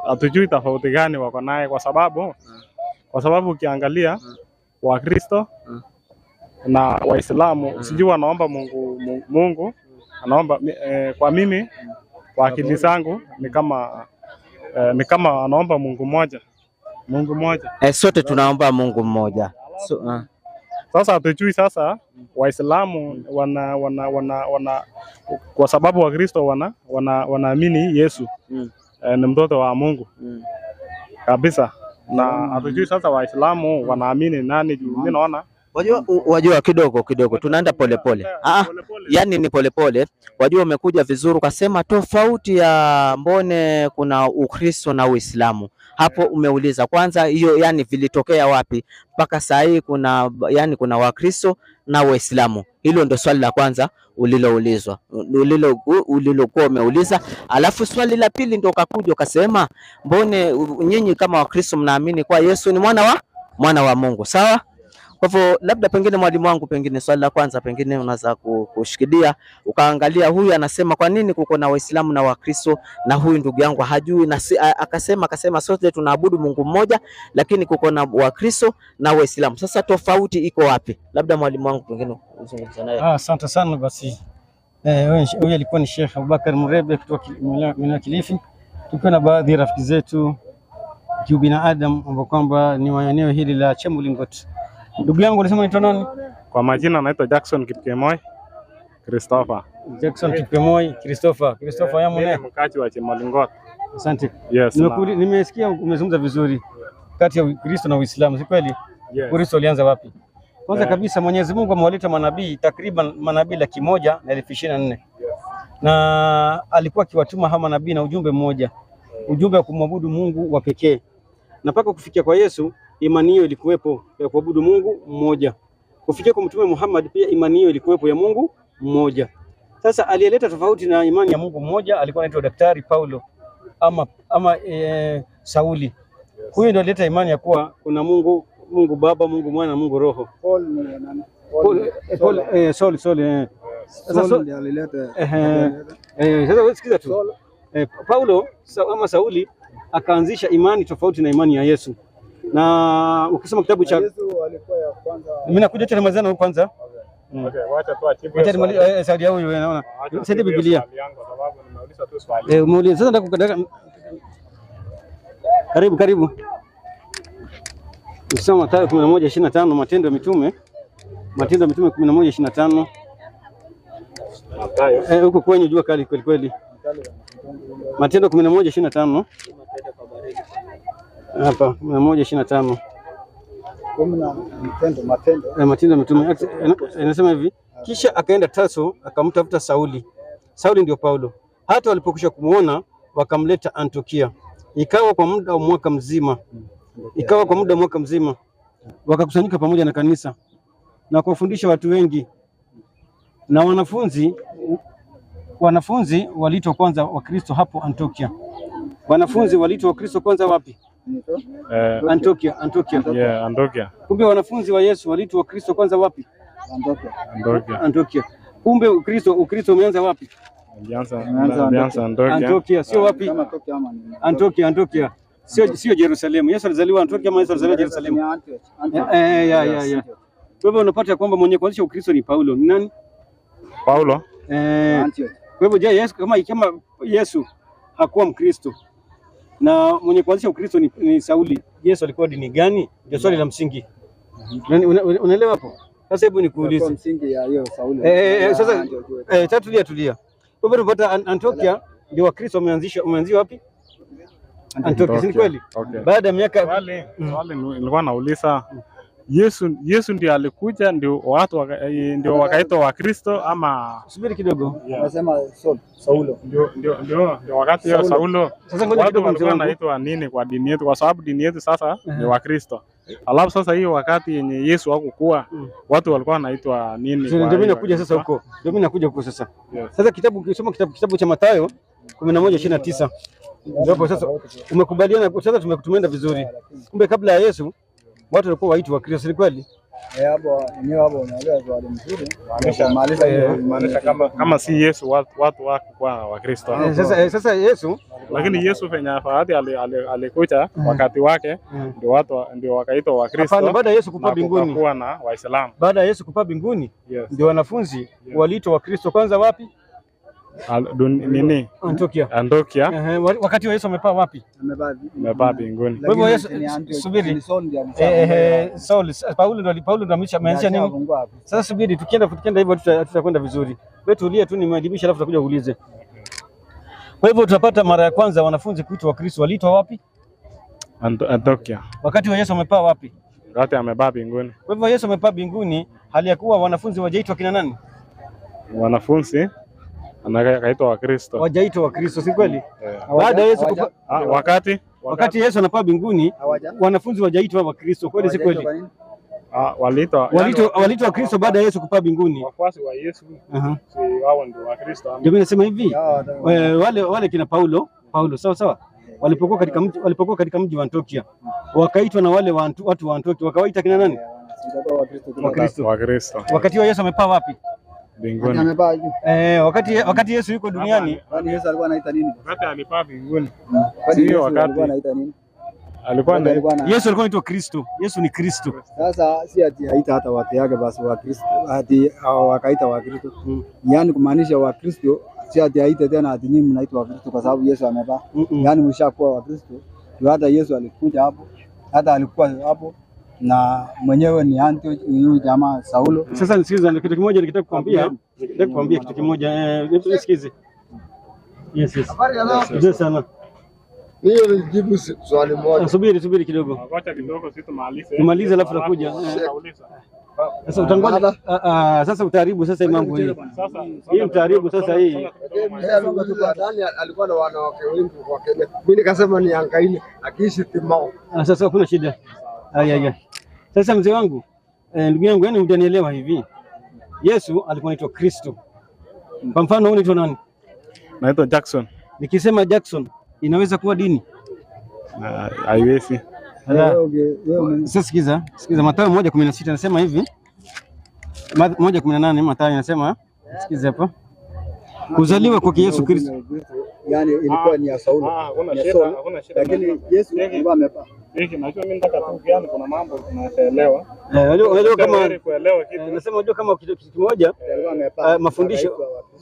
hatujui tofauti gani wako naye, kwa sababu ukiangalia Wakristo na Waislamu sijui wanaomba Mungu anaomba, kwa mimi kwa akili zangu ni kama anaomba Mungu mmoja. Sote tunaomba Mungu mmoja. Sasa hatujui sasa Waislamu wana kwa sababu Wakristo wanaamini Yesu ni mtoto wa Mungu kabisa, na hatujui sasa Waislamu wanaamini nani. Mimi naona wajua kidogo tunaenda polepole. Yani ni polepole. Wajua umekuja vizuri ukasema tofauti ya mbone kuna Ukristo na Uislamu. Hapo umeuliza kwanza hiyo, yani vilitokea wapi mpaka saa hii kuna Wakristo na Waislamu. Hilo ndio swali la kwanza ulilokuwa umeuliza. Alafu swali la pili ndio ukakuja ukasema mbone nyinyi kama Wakristo mnaamini kwa Yesu ni mwana wa Mungu. Sawa? Kwa hivyo labda pengine mwalimu wangu, pengine swali la kwanza pengine unaweza kushikilia ukaangalia, huyu anasema kwa nini kuko na Waislamu na Wakristo na huyu ndugu yangu hajui, na akasema sote tunaabudu Mungu mmoja lakini kuko na Wakristo na Waislamu. Sasa tofauti iko wapi? Labda mwalimu wangu pengine uzungumze naye. Asante sana. Basi huyu alikuwa ni Sheikh Abubakar Murebe kutoka Kilifi, tukiwa na baadhi ya rafiki zetu binadamu ambao kwamba ni wa eneo hili la Chemulingot. Ndugu yangu unasema unaitwa nani? Kwa majina naitwa Jackson Kipkemoi Christopher. Jackson Kipkemoi Christopher yamune mkaji wa Chemulingot. Asante. Yes, nimesikia umezungumza vizuri kati ya Ukristo na Uislamu, si kweli? Yes. Ukristo ulianza wapi? Kwanza kabisa Mwenyezi Mungu amewaleta manabii takriban manabii 124,000. Yes. Na alikuwa akiwatuma hawa manabii na ujumbe mmoja, ujumbe wa kumwabudu Mungu wa pekee. Na mpaka kufikia kwa Yesu imani hiyo ilikuwepo ya kuabudu Mungu mmoja. Kufikia kwa Mtume Muhammad pia imani hiyo ilikuwepo ya Mungu mmoja. Sasa aliyeleta tofauti na imani ya Mungu mmoja alikuwa anaitwa Daktari Paulo ama Sauli. Huyu ndio alileta imani ya kuwa kuna Mungu Baba, Mungu Mwana na Mungu Roho. Sauli. Sasa alileta sasa sikiza tu. Paulo ama Sauli akaanzisha imani tofauti na imani ya Yesu. Na ukisoma kitabu cha Yesu alikuwa ya kwanza. Mimi nakuja tena mazana huko kwanza. Okay, wacha tu achibu. Saudi yao unaona. Sasa Biblia. Sababu nimeuliza tu swali. Umeuliza sasa nataka karibu. Usoma Mathayo 11:25, Matendo ya Mitume 11:25. Mathayo. Huko kwenye jua kali kweli. Matendo 11:25. Hapa 11:25. Matendo ya Mitume inasema hivi, kisha akaenda Tarso akamtafuta Sauli. Sauli ndio Paulo. Hata walipokwisha kumuona wakamleta Antiokia. Ikawa kwa muda wa mwaka mzima wakakusanyika pamoja na kanisa na kuwafundisha watu wengi, na wanafunzi waliitwa kwanza Wakristo hapo Antiokia. Wanafunzi waliitwa Wakristo kwanza wapi? Antiokia. Yeah, Antiokia. Kumbe wanafunzi wa Yesu waliitwa Wakristo kwanza wapi? Antiokia. Kumbe Ukristo umeanza wapi? Umeanza Antiokia, sio wapi? Antiokia. Sio Yerusalemu. Yesu alizaliwa Antiokia ama Yesu alizaliwa Yerusalemu? Ya. Kwa hivyo unapata kwamba mwenye kuanzisha Ukristo ni Paulo. Ni nani? Paulo. Kwa hivyo Yesu kama Yesu hakuwa Mkristo na mwenye kuanzisha Ukristo ni Sauli, Yesu alikuwa dini gani? Ndio swali la msingi. Unaelewa hapo? Sasa hebu nikuulize. Msingi ya hiyo Sauli. Sasa tulia. Kwa hivyo tunapata Antiokia ndio Wakristo wameanzia wapi? Antiokia, si kweli? Okay. Baada ya miaka wale nilikuwa nauliza Yesu ndio alikuja ndio watu ndio wakaitwa Wakristo ama? Subiri kidogo. Nasema Saulo. Ndio wakati ya Saulo. Sasa ngoja kidogo, walikuwa wanaitwa nini kwa dini yetu, kwa sababu dini yetu sasa ni Wakristo. Alafu sasa hiyo wakati yenye Yesu hakukuwa watu walikuwa wanaitwa nini? Ndio mimi nakuja sasa huko. Ndio mimi nakuja huko sasa. Sasa ukisoma kitabu cha Mathayo 11:29. Ndio sasa umekubaliana sasa, tumeenda vizuri. Kumbe kabla ya Yesu watu walikuwa waitwa Wakristo, si kweli? Hapo unaelewa swali mzuri. Maanisha kama si Yesu watu wako Wakristo. Sasa Yesu, lakini Yesu fanya fahadi alikuja wakati wake ndio wakaitwa Wakristo. Hapana, baada ya Yesu kupaa mbinguni kuwa na Waislamu. Baada ya Yesu kupaa mbinguni ndio wanafunzi waliitwa Wakristo kwanza wapi? Nini? Antiokia. Wakati wa Yesu amepaa wapi? Amepaa mbinguni. Kwa hivyo Yesu, subiri. Paulo ndo ameanzisha nini? Sasa subiri, tukienda hivyo tutakwenda vizuri. Wewe tulia tu, nimeadibisha alafu tutakuja uulize. Kwa hivyo tutapata mara ya kwanza wanafunzi kuitwa Wakristo waliitwa wapi? Antiokia. Wakati wa Yesu amepaa wapi? Wakati amepaa mbinguni. Kwa hivyo Yesu amepaa mbinguni, hali ya kuwa wanafunzi wajaitwa kina nani? Wanafunzi anakaitwa Wakristo. Wajaitwa Wakristo, si kweli? Baada ya Yesu wakati Yesu anapaa mbinguni, wanafunzi wajaitwa Wakristo, kweli si kweli? Waliitwa Wakristo baada ya Yesu kupaa mbinguni. Wafuasi wa Yesu wao ndio Wakristo. Ndio mimi nasema hivi, wale kina Paulo, sawa. Walipokuwa katika mji wa Antiokia, wakaitwa na wale watu wa Antiokia, wakawaita kina nani? Wakristo. Wakati wa Yesu amepaa wapi? Mbinguni. Wakati Yesu yuko duniani, Yesu alikuwa anaita nini? Wakati alipaa mbinguni. Sio wakati anaita nini? Yesu alikuwa anaitwa Kristo. Yesu ni Kristo. Sasa si ati aita hata watu yake basi wa Kristo, ati wakaita wa Kristo. Yaani kumaanisha wa Kristo si ati aite tena ati nyinyi mnaitwa wa Kristo kwa sababu Yesu amepaa. Yaani mshakuwa wa Kristo. Hata Yesu alikuja hapo, hata alikuwa hapo na mwenyewe ni huyu jamaa Saulo. Sasa nisikize kitu kimoja, nikitaka kukwambia kitu kimoja. Nisikize. Yes. Ndio sana. Hiyo nijibu swali moja. Subiri kidogo. Ngoja kidogo sisi tumalize alafu nakuja. Sasa utangoja. Sasa utaharibu sasa mambo hii. Hii utaharibu sasa hii. Alikuwa na wanawake wengi kwa Kenya. Mimi nikasema ni angaine akiishi Timao. Sasa hakuna shida. Sasa mzee wangu, ndugu yangu, yani hujanielewa hivi. Yesu alikuwa anaitwa Kristo. Kwa mfano wewe unaitwa nani? Naitwa Jackson. Nikisema Jackson inaweza kuwa dini? Haiwezi. Sasa sikiza Mathayo 1:16 nasema hivi. 1:18 Mathayo inasema, sikiza hapa. Kuzaliwa kwa Yesu Kristo. Yaani ilikuwa ni ya Saulo. Hakuna shida. Lakini Yesu alikuwa amepaa. Najua mimi nataka tu yani kuna mambo tunaelewa. Unajua kama kuelewa kitu. Nasema unajua kama kitu kimoja,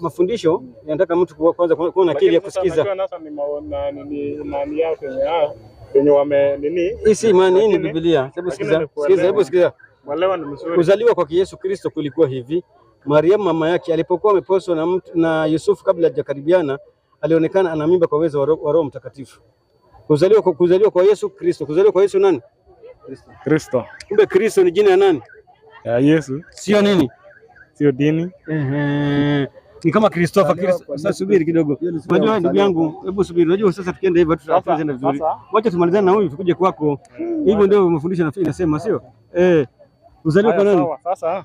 mafundisho yanataka mtu kwanza kuwa na akili ya kusikiza. Sasa ni maona nani yao kwenye wame nini? Hii si imani, hii ni Biblia. Hebu sikiza. Mwelewa ni mzuri. Kuzaliwa kwa Yesu Kristo kulikuwa hivi. Mariamu mama yake alipokuwa ameposwa na Yusufu kabla hajakaribiana, alionekana ana mimba kwa uwezo wa Roho Mtakatifu. Kuzaliwa kwa Yesu Kristo. Kuzaliwa kwa Yesu nani? Kristo. Kumbe Kristo ni jina ya nani? Ya Yesu. Sio nini? Sio dini. Ni kama Christopher Kristo. Sasa subiri kidogo. Unajua ndugu yangu, hebu subiri. Unajua sasa tukienda hivyo tutaanza vizuri. Wacha tumalizane na huyu tukuje kwako. Hivyo ndio mafundisho inasema, sio? Uzaliwa kwa nani? Sawa, sasa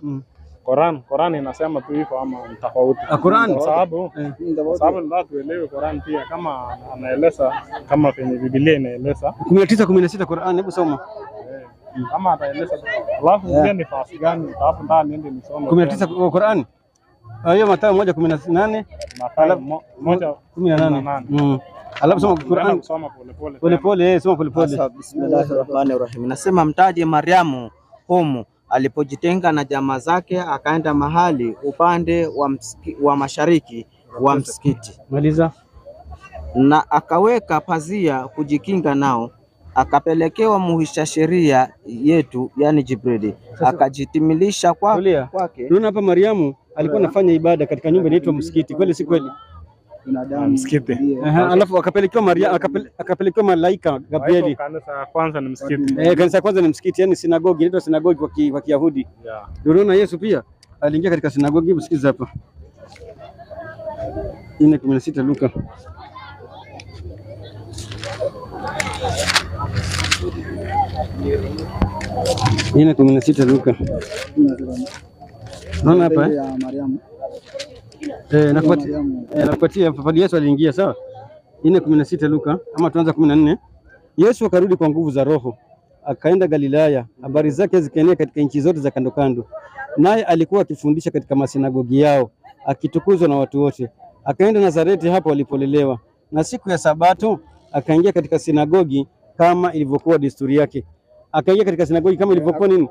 Quran inasema tu hivyo ama tofauti? Quran kwa sababu ndio tuelewe Quran pia kama anaeleza kama kwenye Biblia inaeleza 19:16 Quran, hebu soma. Kama ataeleza alafu pia ni fasi gani alafu ndani ndio nisome 19 Quran. Hiyo Mathayo 1:18, Mathayo 1:18. Alafu soma Quran, soma pole, soma pole. Bismillahirrahmanirrahim. Nasema mtaje Mariamu humu alipojitenga na jamaa zake akaenda mahali upande wa mashariki wa msikiti. Maliza. Na akaweka pazia kujikinga nao, akapelekewa muhisha sheria yetu, yani Jibrili, akajitimilisha kwake. Unaona hapa Mariamu alikuwa anafanya ibada katika nyumba inaitwa msikiti, kweli si kweli? Msikiti. Alafu akapelekewa malaika Gabrieli. Kanisa ya kwanza ni msikiti. Kanisa ya kwanza ni msikiti, yani sinagogi, inaitwa sinagogi kwa Kiyahudi. Unaona Yesu pia aliingia katika sinagogi. Msikiza hapa 4:16 Luka. Ine 16 Luka. Naona hapa Mariamu. Nakupatia pale Yesu aliingia, sawa? 4:16 Luka, ama tuanza 14. Yesu akarudi kwa nguvu za Roho, akaenda Galilaya, habari zake zikaenea katika nchi zote za kando kando. Naye alikuwa akifundisha katika masinagogi yao, akitukuzwa na watu wote. Akaenda Nazareti, hapo alipolelewa. Na siku ya Sabato akaingia katika sinagogi kama ilivyokuwa desturi yake. Akaingia katika sinagogi kama ilivyokuwa nini?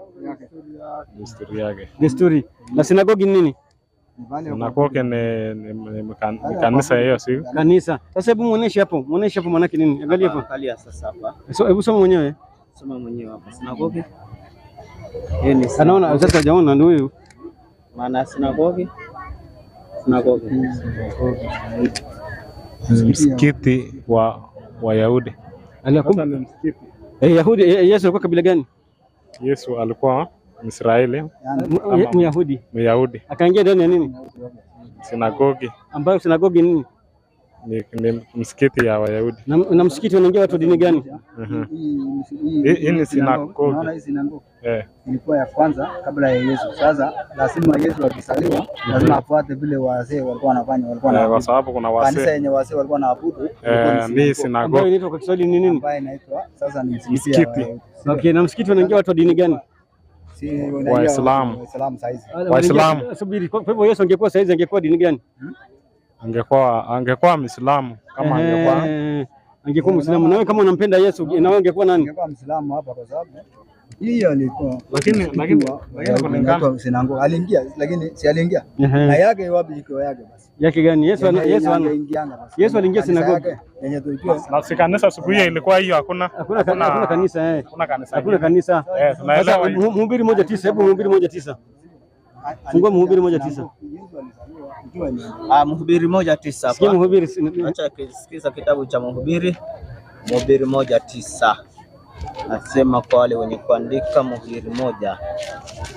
Desturi yake. Desturi. Na sinagogi ni nini? Sinagogi ni kanisa hiyo, si? Kanisa. Sasa hebu muoneshe hapo maana yake nini? Angalia hapo. Angalia sasa hapa. Hebu soma mwenyewe. Soma mwenyewe hapa. Sinagogi. Anaona sasa hajaona ndio huyu. Maana sinagogi. Msikiti wa Wayahudi. Alikuwa msikiti. Yahudi. Yesu alikuwa kabila gani? Yesu alikuwa Mwisraeli, Myahudi. Akaingia ndani ya nini? Sinagogi. Ambayo sinagogi nini? Ni msikiti ya Wayahudi. Na msikiti wanaingia watu wa dini gani? Hii ni sinagogi. Unaona hii sinagogi ilikuwa ya kwanza kabla ya Yesu. Sasa lazima Yesu akisaliwa lazima afuate vile wazee walikuwa wanafanya, kwa sababu kuna wazee. Kanisa yenye wazee walikuwa wanaabudu ni sinagogi. Ambayo inaitwa kwa Kiswahili ni nini? Ambayo inaitwa sasa ni msikiti. Okay, na msikiti wanaingia watu wa dini gani? Waislamu. Waislamu. Subiri, kwa hivyo Yesu angekuwa saizi angekuwa dini gani? Angekuwa Muislamu kama angekuwa Muislamu. Na wewe kama unampenda Yesu, na wewe ungekuwa nani? Angekuwa Muislamu hapa kwa sababu hiyo alikuwa. Lakini kulingana sinagogi aliingia, lakini si aliingia. Na yake wapi iko yake basi? Yake gani? Yesu aliingia sinagogi. Yenye tulikuwa. Na si kanisa siku hiyo ilikuwa hiyo, hakuna kanisa. Hakuna kanisa. Tunaelewa. Mhubiri 1:9, hebu Mhubiri 1:9. Fungua Mhubiri 1:9. Mhubiri 1:9 hapa. Sikia Mhubiri. Acha sikiza kitabu cha Mhubiri 1:9. Nasema kwa wale wenye kuandika Mhubiri 1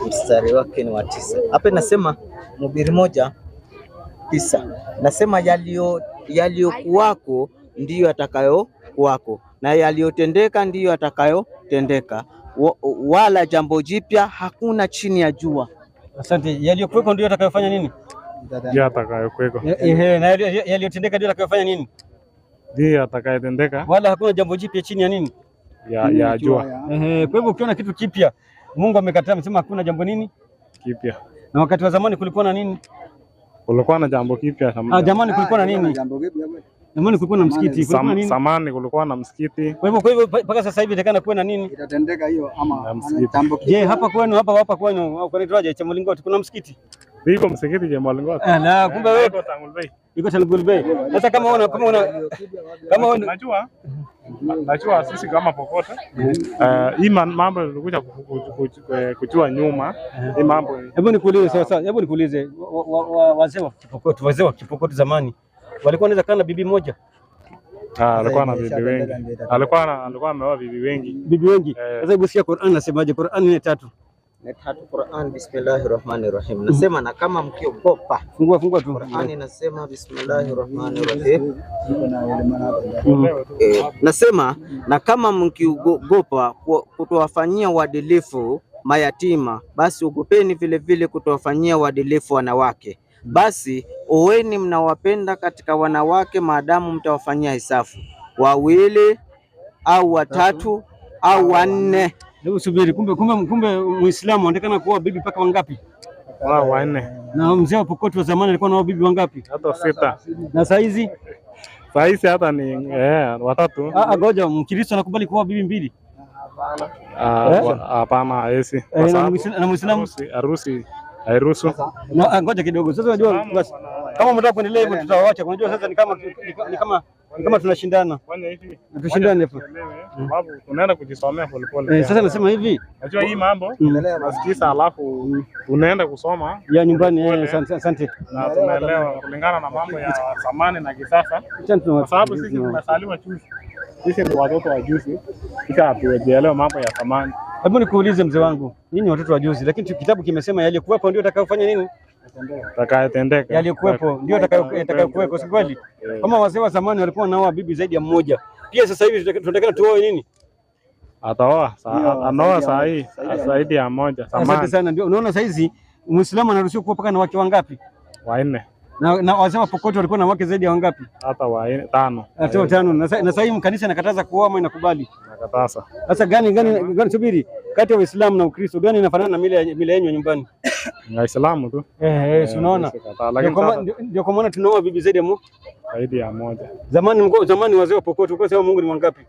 mstari wake ni wa 9. Hapa inasema Mhubiri 1:9. Nasema yaliyokuwako ndiyo atakayokuwako, na yaliyotendeka ndiyo atakayotendeka, wala jambo jipya hakuna chini ya jua. Asante. Yaliyokuweko ndio atakayofanya nini? Ndio atakayokuweko. Na yaliyotendeka ndio atakayofanya nini? Ndio atakayotendeka. Wala hakuna jambo jipya chini ya nini? Ya jua. Kwa hivyo ukiona kitu kipya Mungu amekataa, amesema hakuna jambo nini kipya. Na wakati wa zamani kulikuwa na nini? Kulikuwa na jambo kipya. Zamani kulikuwa na nini? Zamani kulikuwa na msikiti. Kulikuwa nini? Zamani kulikuwa na msikiti. Kwa hivyo mpaka sasa hivi itakana kuwe na nini? Itatendeka hiyo ama jambo kipya. Je, hapa kwenu au kwa Raja cha Mlingoti kuna msikiti? Iko msikiti cha Mlingoti. Na kumbe wewe iko Tangul Bay. Sasa kama najua sisi kama popote hii mambo ilikuja kujua nyuma hii mambo. Hebu nikuulize sasa, wazee wa Kipokoti zamani walikuwa wanaweza kana bibi moja? Alikuwa na bibi wengi. Alikuwa ameoa bibi wengi. Sasa hebu sikia Qur'an nasemaje? Qur'an ni 3. Qur'an, bismillahirrahmanirrahim. Nasema na kama mkiogopa. Fungua tu. Qur'an inasema bismillahirrahmanirrahim. Nasema na kama mkiogopa kutowafanyia uadilifu mayatima, basi ogopeni vile vile kutowafanyia uadilifu wanawake. Basi oweni mnawapenda katika wanawake maadamu mtawafanyia hisafu, 2 au 3 au 4. Hebu subiri, kumbe Muislamu anaonekana kuoa bibi mpaka wangapi? 4. Na mzee wa Pokoti wa zamani alikuwa na bibi wangapi? Hata 6. Na saizi Hata ni 3. Ngoja, Mkristo anakubali kuoa bibi 2? Hapana, haisi. Na Muislamu harusi hairuhusu. Ngoja kidogo. Sasa unajua basi kama mtaka kuendelea hivyo tutawaacha. Unajua sasa ni kama tunashindana. Fanya hivi. Tushindane hapo. Sababu tunaenda kujisomea polepole. Sasa nasema hivi. Unajua hii mambo nasikiza, alafu tunaenda kusoma ya nyumbani. Asante. Na tunaelewa kulingana na mambo ya zamani na kisasa. Kwa sababu sisi tumesaliwa juzi. Sisi ni watoto wa juzi. Kisha hatuelewi mambo ya zamani. Hebu nikuulize mzee wangu, nyinyi watoto wa juzi, lakini kitabu kimesema yalikuwepo ndio atakayofanya nini? Atakayetendeka. Yalikuwepo ndio atakayokuwepo, si kweli? Kama wazee wa zamani walikuwa nao bibi zaidi ya mmoja, pia sasa hivi tunataka tuoe nini? Ataoa, anaoa saa hii zaidi ya moja. Asante sana. Ndio unaona sasa hizi Muislamu anaruhusiwa kuoa mpaka na wake wangapi? 4. Na wazee wa Pokoti walikuwa na wake zaidi ya wangapi? Hata 5. Hata 5. Na sasa hivi kanisa inakataza kuoa ama inakubali? Nakataza. Sasa gani subiri, kati ya Uislamu na Ukristo gani inafanana na mila yenu nyumbani? Na Uislamu tu. Si unaona? Ndio kwa maana tunaoa bibi zaidi ya moja. Zamani wazee wa Pokoti walikuwa sema Mungu ni wangapi?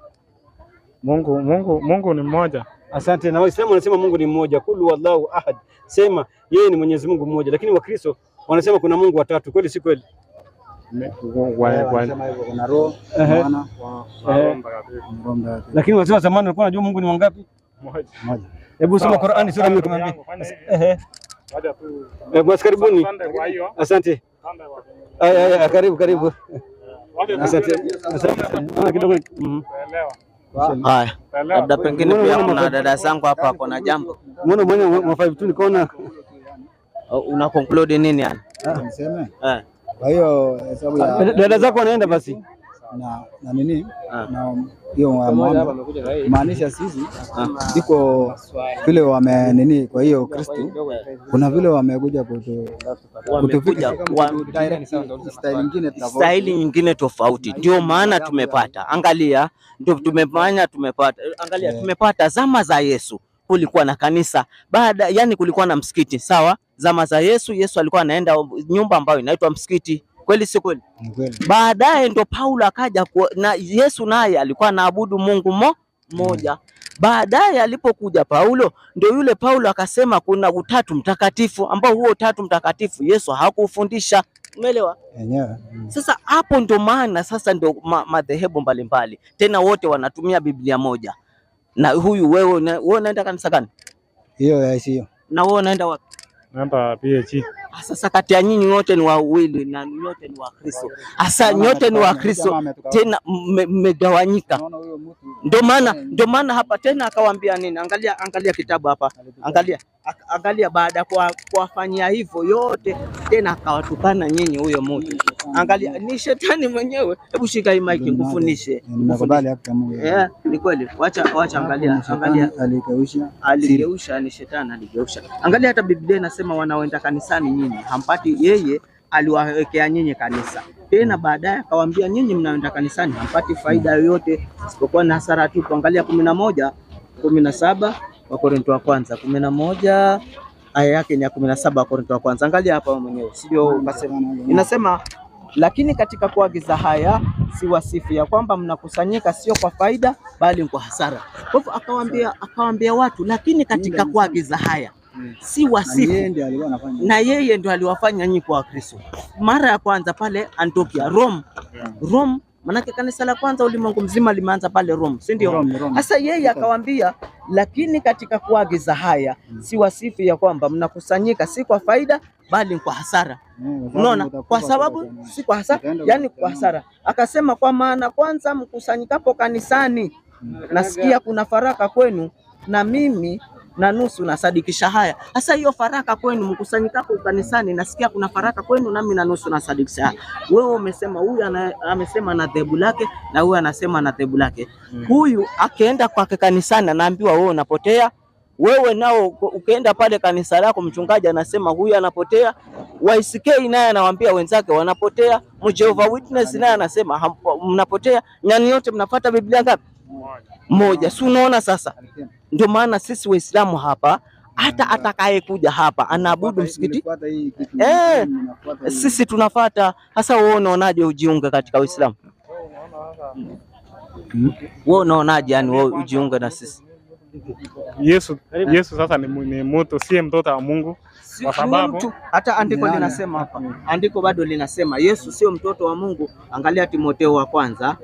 Mungu ni mmoja. Asante. Na Waislamu wanasema Mungu ni mmoja, kul wallahu ahad, sema yeye ni Mwenyezi Mungu mmoja. Lakini Wakristo wanasema kuna Mungu watatu. Kweli si kweli? Kuna roho, Mwana, lakini wazee wa zamani walikuwa wanajua Mungu ni wangapi? Moja. Hebu soma Qur'ani sura 112. Basi karibuni. Asante. Karibu. Asante. Kidogo. Haya, labda pengine pia kuna dada zangu hapa hapo na jambo. Mbona mwenye mafaifu tu nikaona una conclude nini yani? Niseme. Kwa hiyo hesabu ya dada zako wanaenda basi na nini? Na hiyo maanisha sisi iko vile wame nini, kwa hiyo Kristo kuna vile wamekuja kutufikia staili nyingine tofauti, ndio maana tumepata. Angalia, ndio tumepata. Angalia, tumepata zama za Yesu kulikuwa na kanisa, yani kulikuwa na msikiti, sawa? Zama za Yesu alikuwa anaenda nyumba ambayo inaitwa msikiti. Kweli si kweli? Baadaye ndo Paulo akaja na Yesu naye alikuwa anaabudu Mungu mmoja. Baadaye alipokuja Paulo, ndio yule Paulo akasema kuna utatu mtakatifu, ambao huo utatu mtakatifu Yesu hakufundisha. Umeelewa? Sasa hapo ndo maana sasa ndo madhehebu mbalimbali tena wote wanatumia Biblia moja. Na huyu wewe unaenda kanisa gani? Hiyo sio. Na wewe unaenda wapi? Naenda PH. Sasa kati ya nyinyi wote ni wawili na nyote ni Wakristo. Sasa nyote ni Wakristo tena mmegawanyika. Ndio maana hapa tena akawaambia nini? Angalia kitabu hapa. Angalia baada ya kuwafanyia hivyo yote tena akawatukana nyinyi huyo mtu. Angalia ni shetani mwenyewe. Hebu shika hii mic nikufunishe. Nakubali hata Mungu. Ni kweli. Wacha angalia. Aligeusha ni shetani aligeusha. Angalia hata Biblia inasema wanaoenda kanisani nyinyi hampati, yeye aliwawekea nyinyi kanisa. Tena baadaye akawaambia nyinyi mnaoenda kanisani hampati faida yoyote isipokuwa na hasara tu. Angalia 11:17 wa Korintho wa kwanza, 11 aya yake ni ya 17 wa Korintho wa kwanza. Angalia hapa mwenyewe, sio ukasema. Inasema lakini katika kuagiza haya si wasifu ya kwamba mnakusanyika sio kwa faida bali kwa hasara. Kwa hivyo akawaambia watu, lakini katika kuagiza haya si wasifu. Na yeye ndio aliwafanya nyinyi kwa Kristo. Mara ya kwanza pale Antiokia, Rome, manake kanisa la kwanza ulimwengu mzima limeanza pale Rome, si ndio? Sasa yeye akawaambia, lakini katika kuagiza haya si wasifu ya kwamba mnakusanyika si kwa faida bali kwa hasara. Unaona? Kwa sababu si kwa hasara, yani kwa hasara. Akasema kwa maana kwanza mkusanyikapo kanisani nasikia kuna faraka kwenu, na mimi na nusu nasadikisha haya. Sasa hiyo faraka kwenu mkusanyikapo kanisani nasikia kuna faraka kwenu, nami na nusu nasadikisha haya. Wewe umesema huyu amesema na dhehebu lake na huyu anasema na dhehebu lake. Huyu akienda kwa kanisani anaambiwa wewe unapotea, wewe nao ukienda pale kanisa lako, mchungaji anasema huyu anapotea, YCK naye anawaambia wenzake wanapotea, Jehovah Witness naye anasema mnapotea, nyani yote mnafuata Biblia ngapi? Moja. Si unaona sasa? Ndio maana sisi Waislamu hapa, hata atakayekuja hapa anaabudu msikiti sisi tunafuata. Hasa wewe unaonaje ujiunge katika Uislamu? Wewe unaonaje yani wewe ujiunge na sisi? Yesu sasa ni mtu, si mtoto wa Mungu, kwa sababu hata andiko linasema hapa, andiko bado linasema Yesu sio mtoto wa Mungu. Angalia Timotheo wa kwanza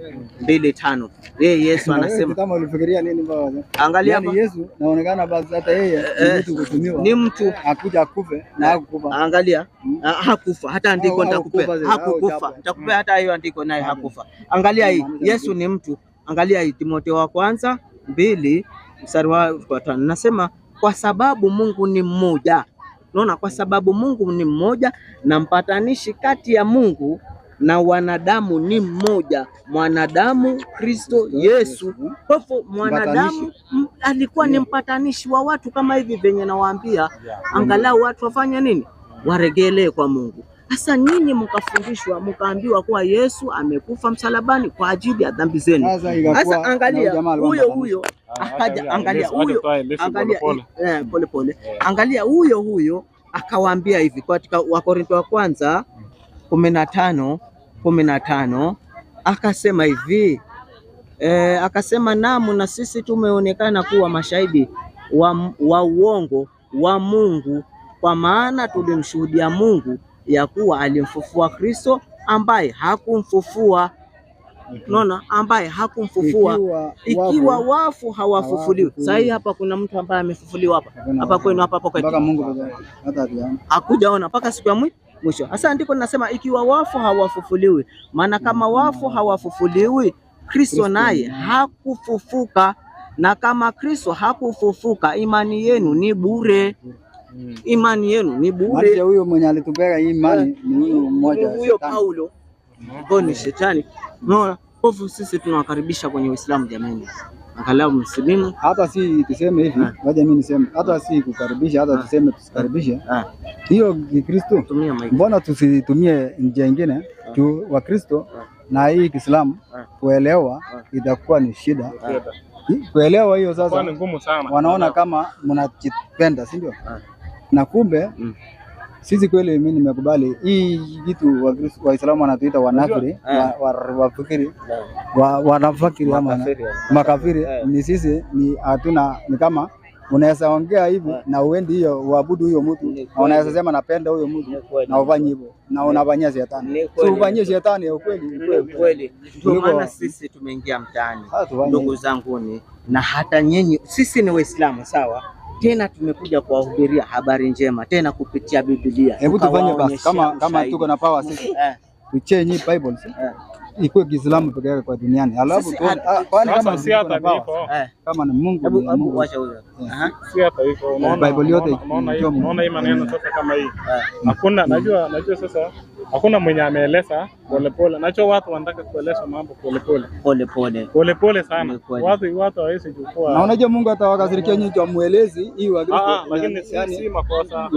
2:5. Yesu anasema, kama ulifikiria nini baba? Angalia hapa, Yesu naonekana basi hata yeye ni mtu kutumiwa, ni mtu akuja akufe na hakufa. Angalia hakufa, hata andiko nitakupea, hakukufa. Nitakupea hata hiyo andiko, naye hakufa. Angalia hii, Yesu ni mtu. Angalia hii Timotheo wa kwanza 2 mstari wa 5, nasema kwa sababu Mungu ni mmoja. Unaona, kwa sababu Mungu ni mmoja na mpatanishi kati ya Mungu na wanadamu ni mmoja, mwanadamu Kristo Yesu. Kwa hivyo mwanadamu alikuwa ni mpatanishi wa watu kama hivi venye nawaambia, angalau watu wafanye nini? Waregelee kwa Mungu. Sasa nyinyi mkafundishwa mkaambiwa kuwa Yesu amekufa msalabani kwa ajili ya dhambi zenu. Sasa angalia huyo akaja, angalia huyo, angalia pole, angalia huyo akawaambia hivi katika Wakorintho wa kwanza 15 akasema hivi akasema, namu na sisi tumeonekana kuwa mashahidi wa uongo wa Mungu, kwa maana tulimshuhudia Mungu ya kuwa alimfufua Kristo ambaye hakumfufua. Unaona, ambaye hakumfufua. Ikiwa wafu hawafufuliwi. Sasa hapa kuna mtu ambaye amefufuliwa hapa kwenu, hapa mpaka Mungu hata hakujaona mpaka siku ya mwisho. Sasa ndiko ninasema ikiwa wafu hawafufuliwi, maana kama wafu hawafufuliwi, Kristo naye hakufufuka, na kama Kristo hakufufuka, imani yenu ni bure. Imani yenu ni bure. Maana huyo mwenye alitupea imani ni huyo mmoja, huyo Paulo, ni shetani. Unaona, hofu sisi tunawakaribisha kwenye Uislamu jamani. Angalau Muslimu, hata si tuseme hivi, ngoja mimi niseme, hata si kukaribisha, hata tuseme tusikaribishe hiyo Kristo. Mbona tusitumie njia nyingine tu wa Kristo na hii Kiislamu kuelewa itakuwa ni shida. Kuelewa hiyo sasa ni ngumu sana. Wanaona kama mnajipenda, si ndio? Na kumbe sisi kweli, mimi nimekubali hii kitu. Waislamu wanatuita wanafiri, wafikiri, wanafakiri ama makafiri. Ni sisi ni hatuna, ni kama unaweza ongea hivi na uendi hiyo uabudu huyo mtu, na unaweza sema napenda huyo mtu na ufanye hivyo, na unafanyia shetani. So ufanyie shetani ya kweli. Ndio maana sisi tumeingia mtaani, ndugu zangu, na hata nyinyi, sisi ni Waislamu sawa, tena tumekuja kuwahubiria habari njema tena kupitia Biblia. Hebu tufanye basi kama tuko na power sisi, tuchenye Bible ikuwe Kiislamu peke yake kwa duniani. Alafu kwani kama si hata hivyo, kama ni Mungu, hebu acha huyo. Si hata hivyo, unaona Bible yote, unaona hii maneno sasa kama hii. Hakuna, najua sasa hakuna mwenye ameeleza polepole. Najua watu wanataka kueleza mambo polepole sana. Watu hawezi kuchukua. Na unajua Mungu atawakasirikia nyinyi kwa muelezi hii wa Kristo. Lakini si makosa.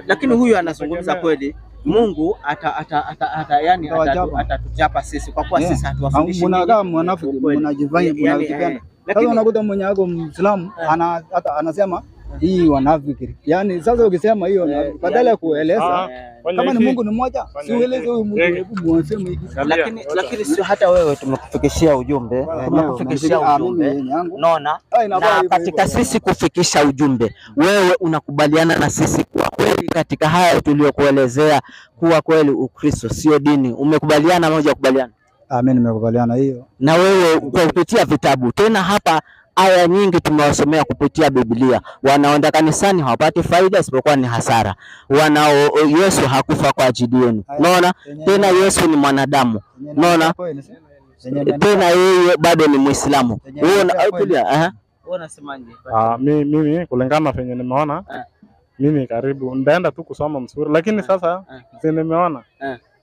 Lakini huyu anazungumza kweli. Mungu atatuchapa sisi kwa kuwa sisi hatuwafundishi. Mnakaa mwanafiki, mnajifanya mnajipenda. Sasa unakuta mwenye wako Muislamu anasema hii wanafiki. Yaani sasa ukisema hiyo badala ya kueleza kama ni Mungu ni mmoja, si ueleze huyu Mungu, hebu muaseme hiki. Lakini sio hata wewe tumekufikishia ujumbe. Unaona? Na katika sisi kufikisha ujumbe, wewe unakubaliana na sisi kwa kweli katika haya tuliyokuelezea kuwa kweli Ukristo sio dini. Umekubaliana moja kubaliana? Mimi nimekubaliana hiyo. Na wewe kwa kupitia vitabu tena hapa aya nyingi tumewasomea kupitia Biblia. Wanaenda kanisani hawapati faida isipokuwa ni hasara. Yesu hakufa kwa ajili yenu. Unaona? Tena Yesu ni mwanadamu. Unaona? Tena yeye bado ni Muislamu. Wewe unasemaje? Mimi kulingana venye nimeona, mimi karibu ndaenda tu kusoma msuri, lakini sasa nimeona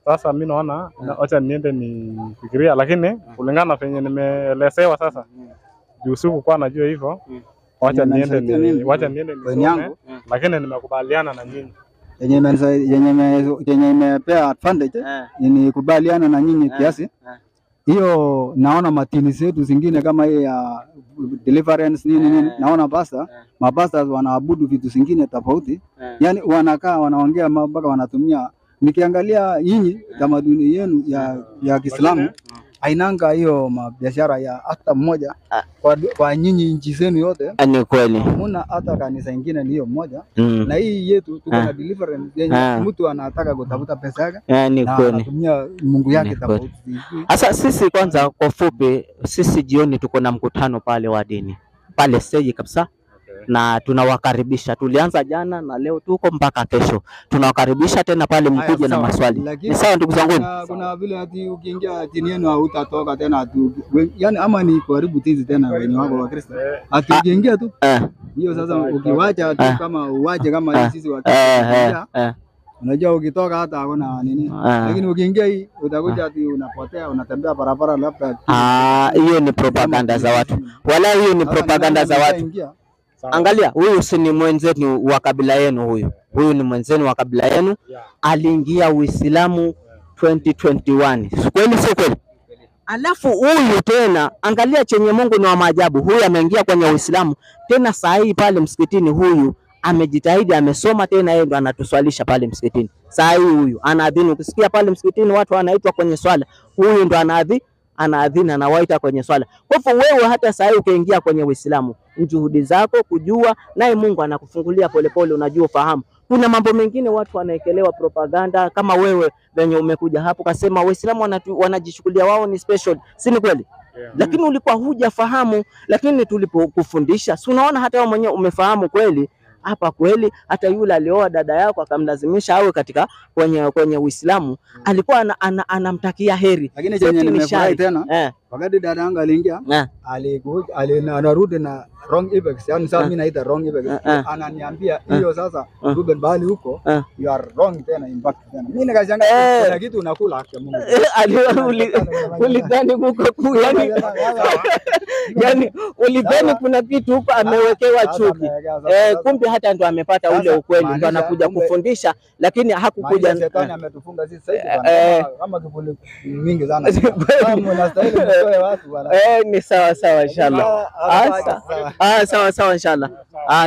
sasa mimi naona acha niende nifikiria, lakini kulingana venye nimeelezewa sasa juu sikuwa najua hivyo. Wacha niende nisome, lakini nimekubaliana na nyinyi. Yenye imepea advantage ni kubaliana na nyinyi kiasi hiyo. Naona matini zetu zingine kama hii ya deliverance nini, naona mapasta wanaabudu vitu zingine tofauti, yani wanakaa wanaongea mpaka wanatumia. Nikiangalia nyinyi tamaduni yenu ya Kiislamu ainanga hiyo biashara ya hata mmoja kwa nyinyi nchi zenu yote. Ni kweli. Hamuna hata kanisa ingine ni hiyo moja. Na hii yetu tuko na deliverance yenye mtu anataka kutafuta pesa yake. Ni kweli. Anatumia Mungu yake tofauti. Sasa sisi kwanza kwa fupi, sisi jioni tuko na mkutano pale wa dini. Pale stage kabisa. Na tunawakaribisha. Tulianza jana na leo tuko mpaka kesho. Tunawakaribisha tena pale mkuje na maswali. Ni sawa ndugu zangu? Kuna vile ati ukiingia dini yenu hautatoka tena yani ama ni kuharibu tizi tena wenye wako wa Kristo. Ati ukiingia tu. Hiyo sasa ukiwacha tu kama uwache kama sisi wa Kristo. Unajua ukitoka hata hakuna nini. Lakini ukiingia hii utakuja ati unapotea, unatembea barabara labda. Hiyo ni propaganda za watu. Wala hiyo ni propaganda za watu. Angalia, huyu si ni mwenzenu wa kabila yenu huyu ni mwenzenu wa kabila yenu. Aliingia Uislamu 2021. Kweli sio kweli? Alafu huyu tena angalia chenye Mungu ni wa maajabu. Huyu ameingia kwenye Uislamu tena saa hii pale msikitini, huyu amejitahidi, amesoma, tena yeye ndo anatuswalisha pale msikitini. Saa hii huyu anaadhini, ukisikia pale msikitini watu wanaitwa kwenye swala, huyu ndo anaadhini anawaita kwenye swala. Kwa hivyo wewe hata saa hii ukiingia kwenye Uislamu, juhudi zako kujua, naye Mungu anakufungulia polepole, unajua ufahamu. Kuna mambo mengine watu wanaekelewa propaganda, kama wewe venye umekuja hapo kasema Waislamu wanajishukulia wao ni special, si ni kweli? Lakini ulikuwa hujafahamu, lakini tulipokufundisha, si unaona hata wewe mwenyewe umefahamu kweli. Hapa kweli hata yule alioa dada yako akamlazimisha awe katika kwenye Uislamu, alikuwa anamtakia heri. Lakini chenye nimefurahi tena wakati dada yangu aliingia, anarudi na wrong effects, yani sasa mimi naita wrong effects. Ananiambia hiyo sasa Ruben bali huko you are wrong tena impact tena. Mimi nikashangaa kuna kitu unakula haki ya Mungu. Ulidhani huko yani ulidhani kuna kitu huko amewekewa chuki. Kumbe hata ndo amepata ule ukweli, ndo anakuja kufundisha, lakini hakukuja. Shetani ametufunga sisi sasa kama kivuli mingi sana. Mnastahili mtoe watu bwana. Ni sawa inshallah. Sawa inshallah.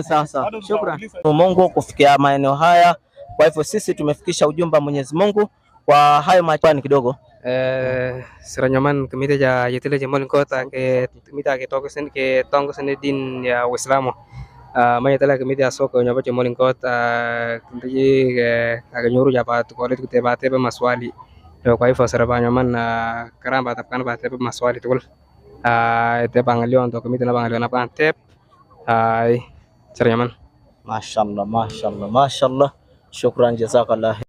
Sawa. Shukrani Mungu kufikia maeneo haya. Kwa hivyo sisi tumefikisha ujumbe wa Mwenyezi Mungu kwa hayo machani kidogo. Seranyaman kemite ja yetile jemol kota ke mita ke tongo sene din ya Uislamu. Maya tala kemite asoko nyaba jemol kota kinti aganyuru japa tukole kutebate be maswali. Kwa hivyo Seranyaman karamba tapkan bate be maswali tukul. Ite pangalion to kemite na pangalion na pantep. Seranyaman. Mashallah. Shukran, jazakallah.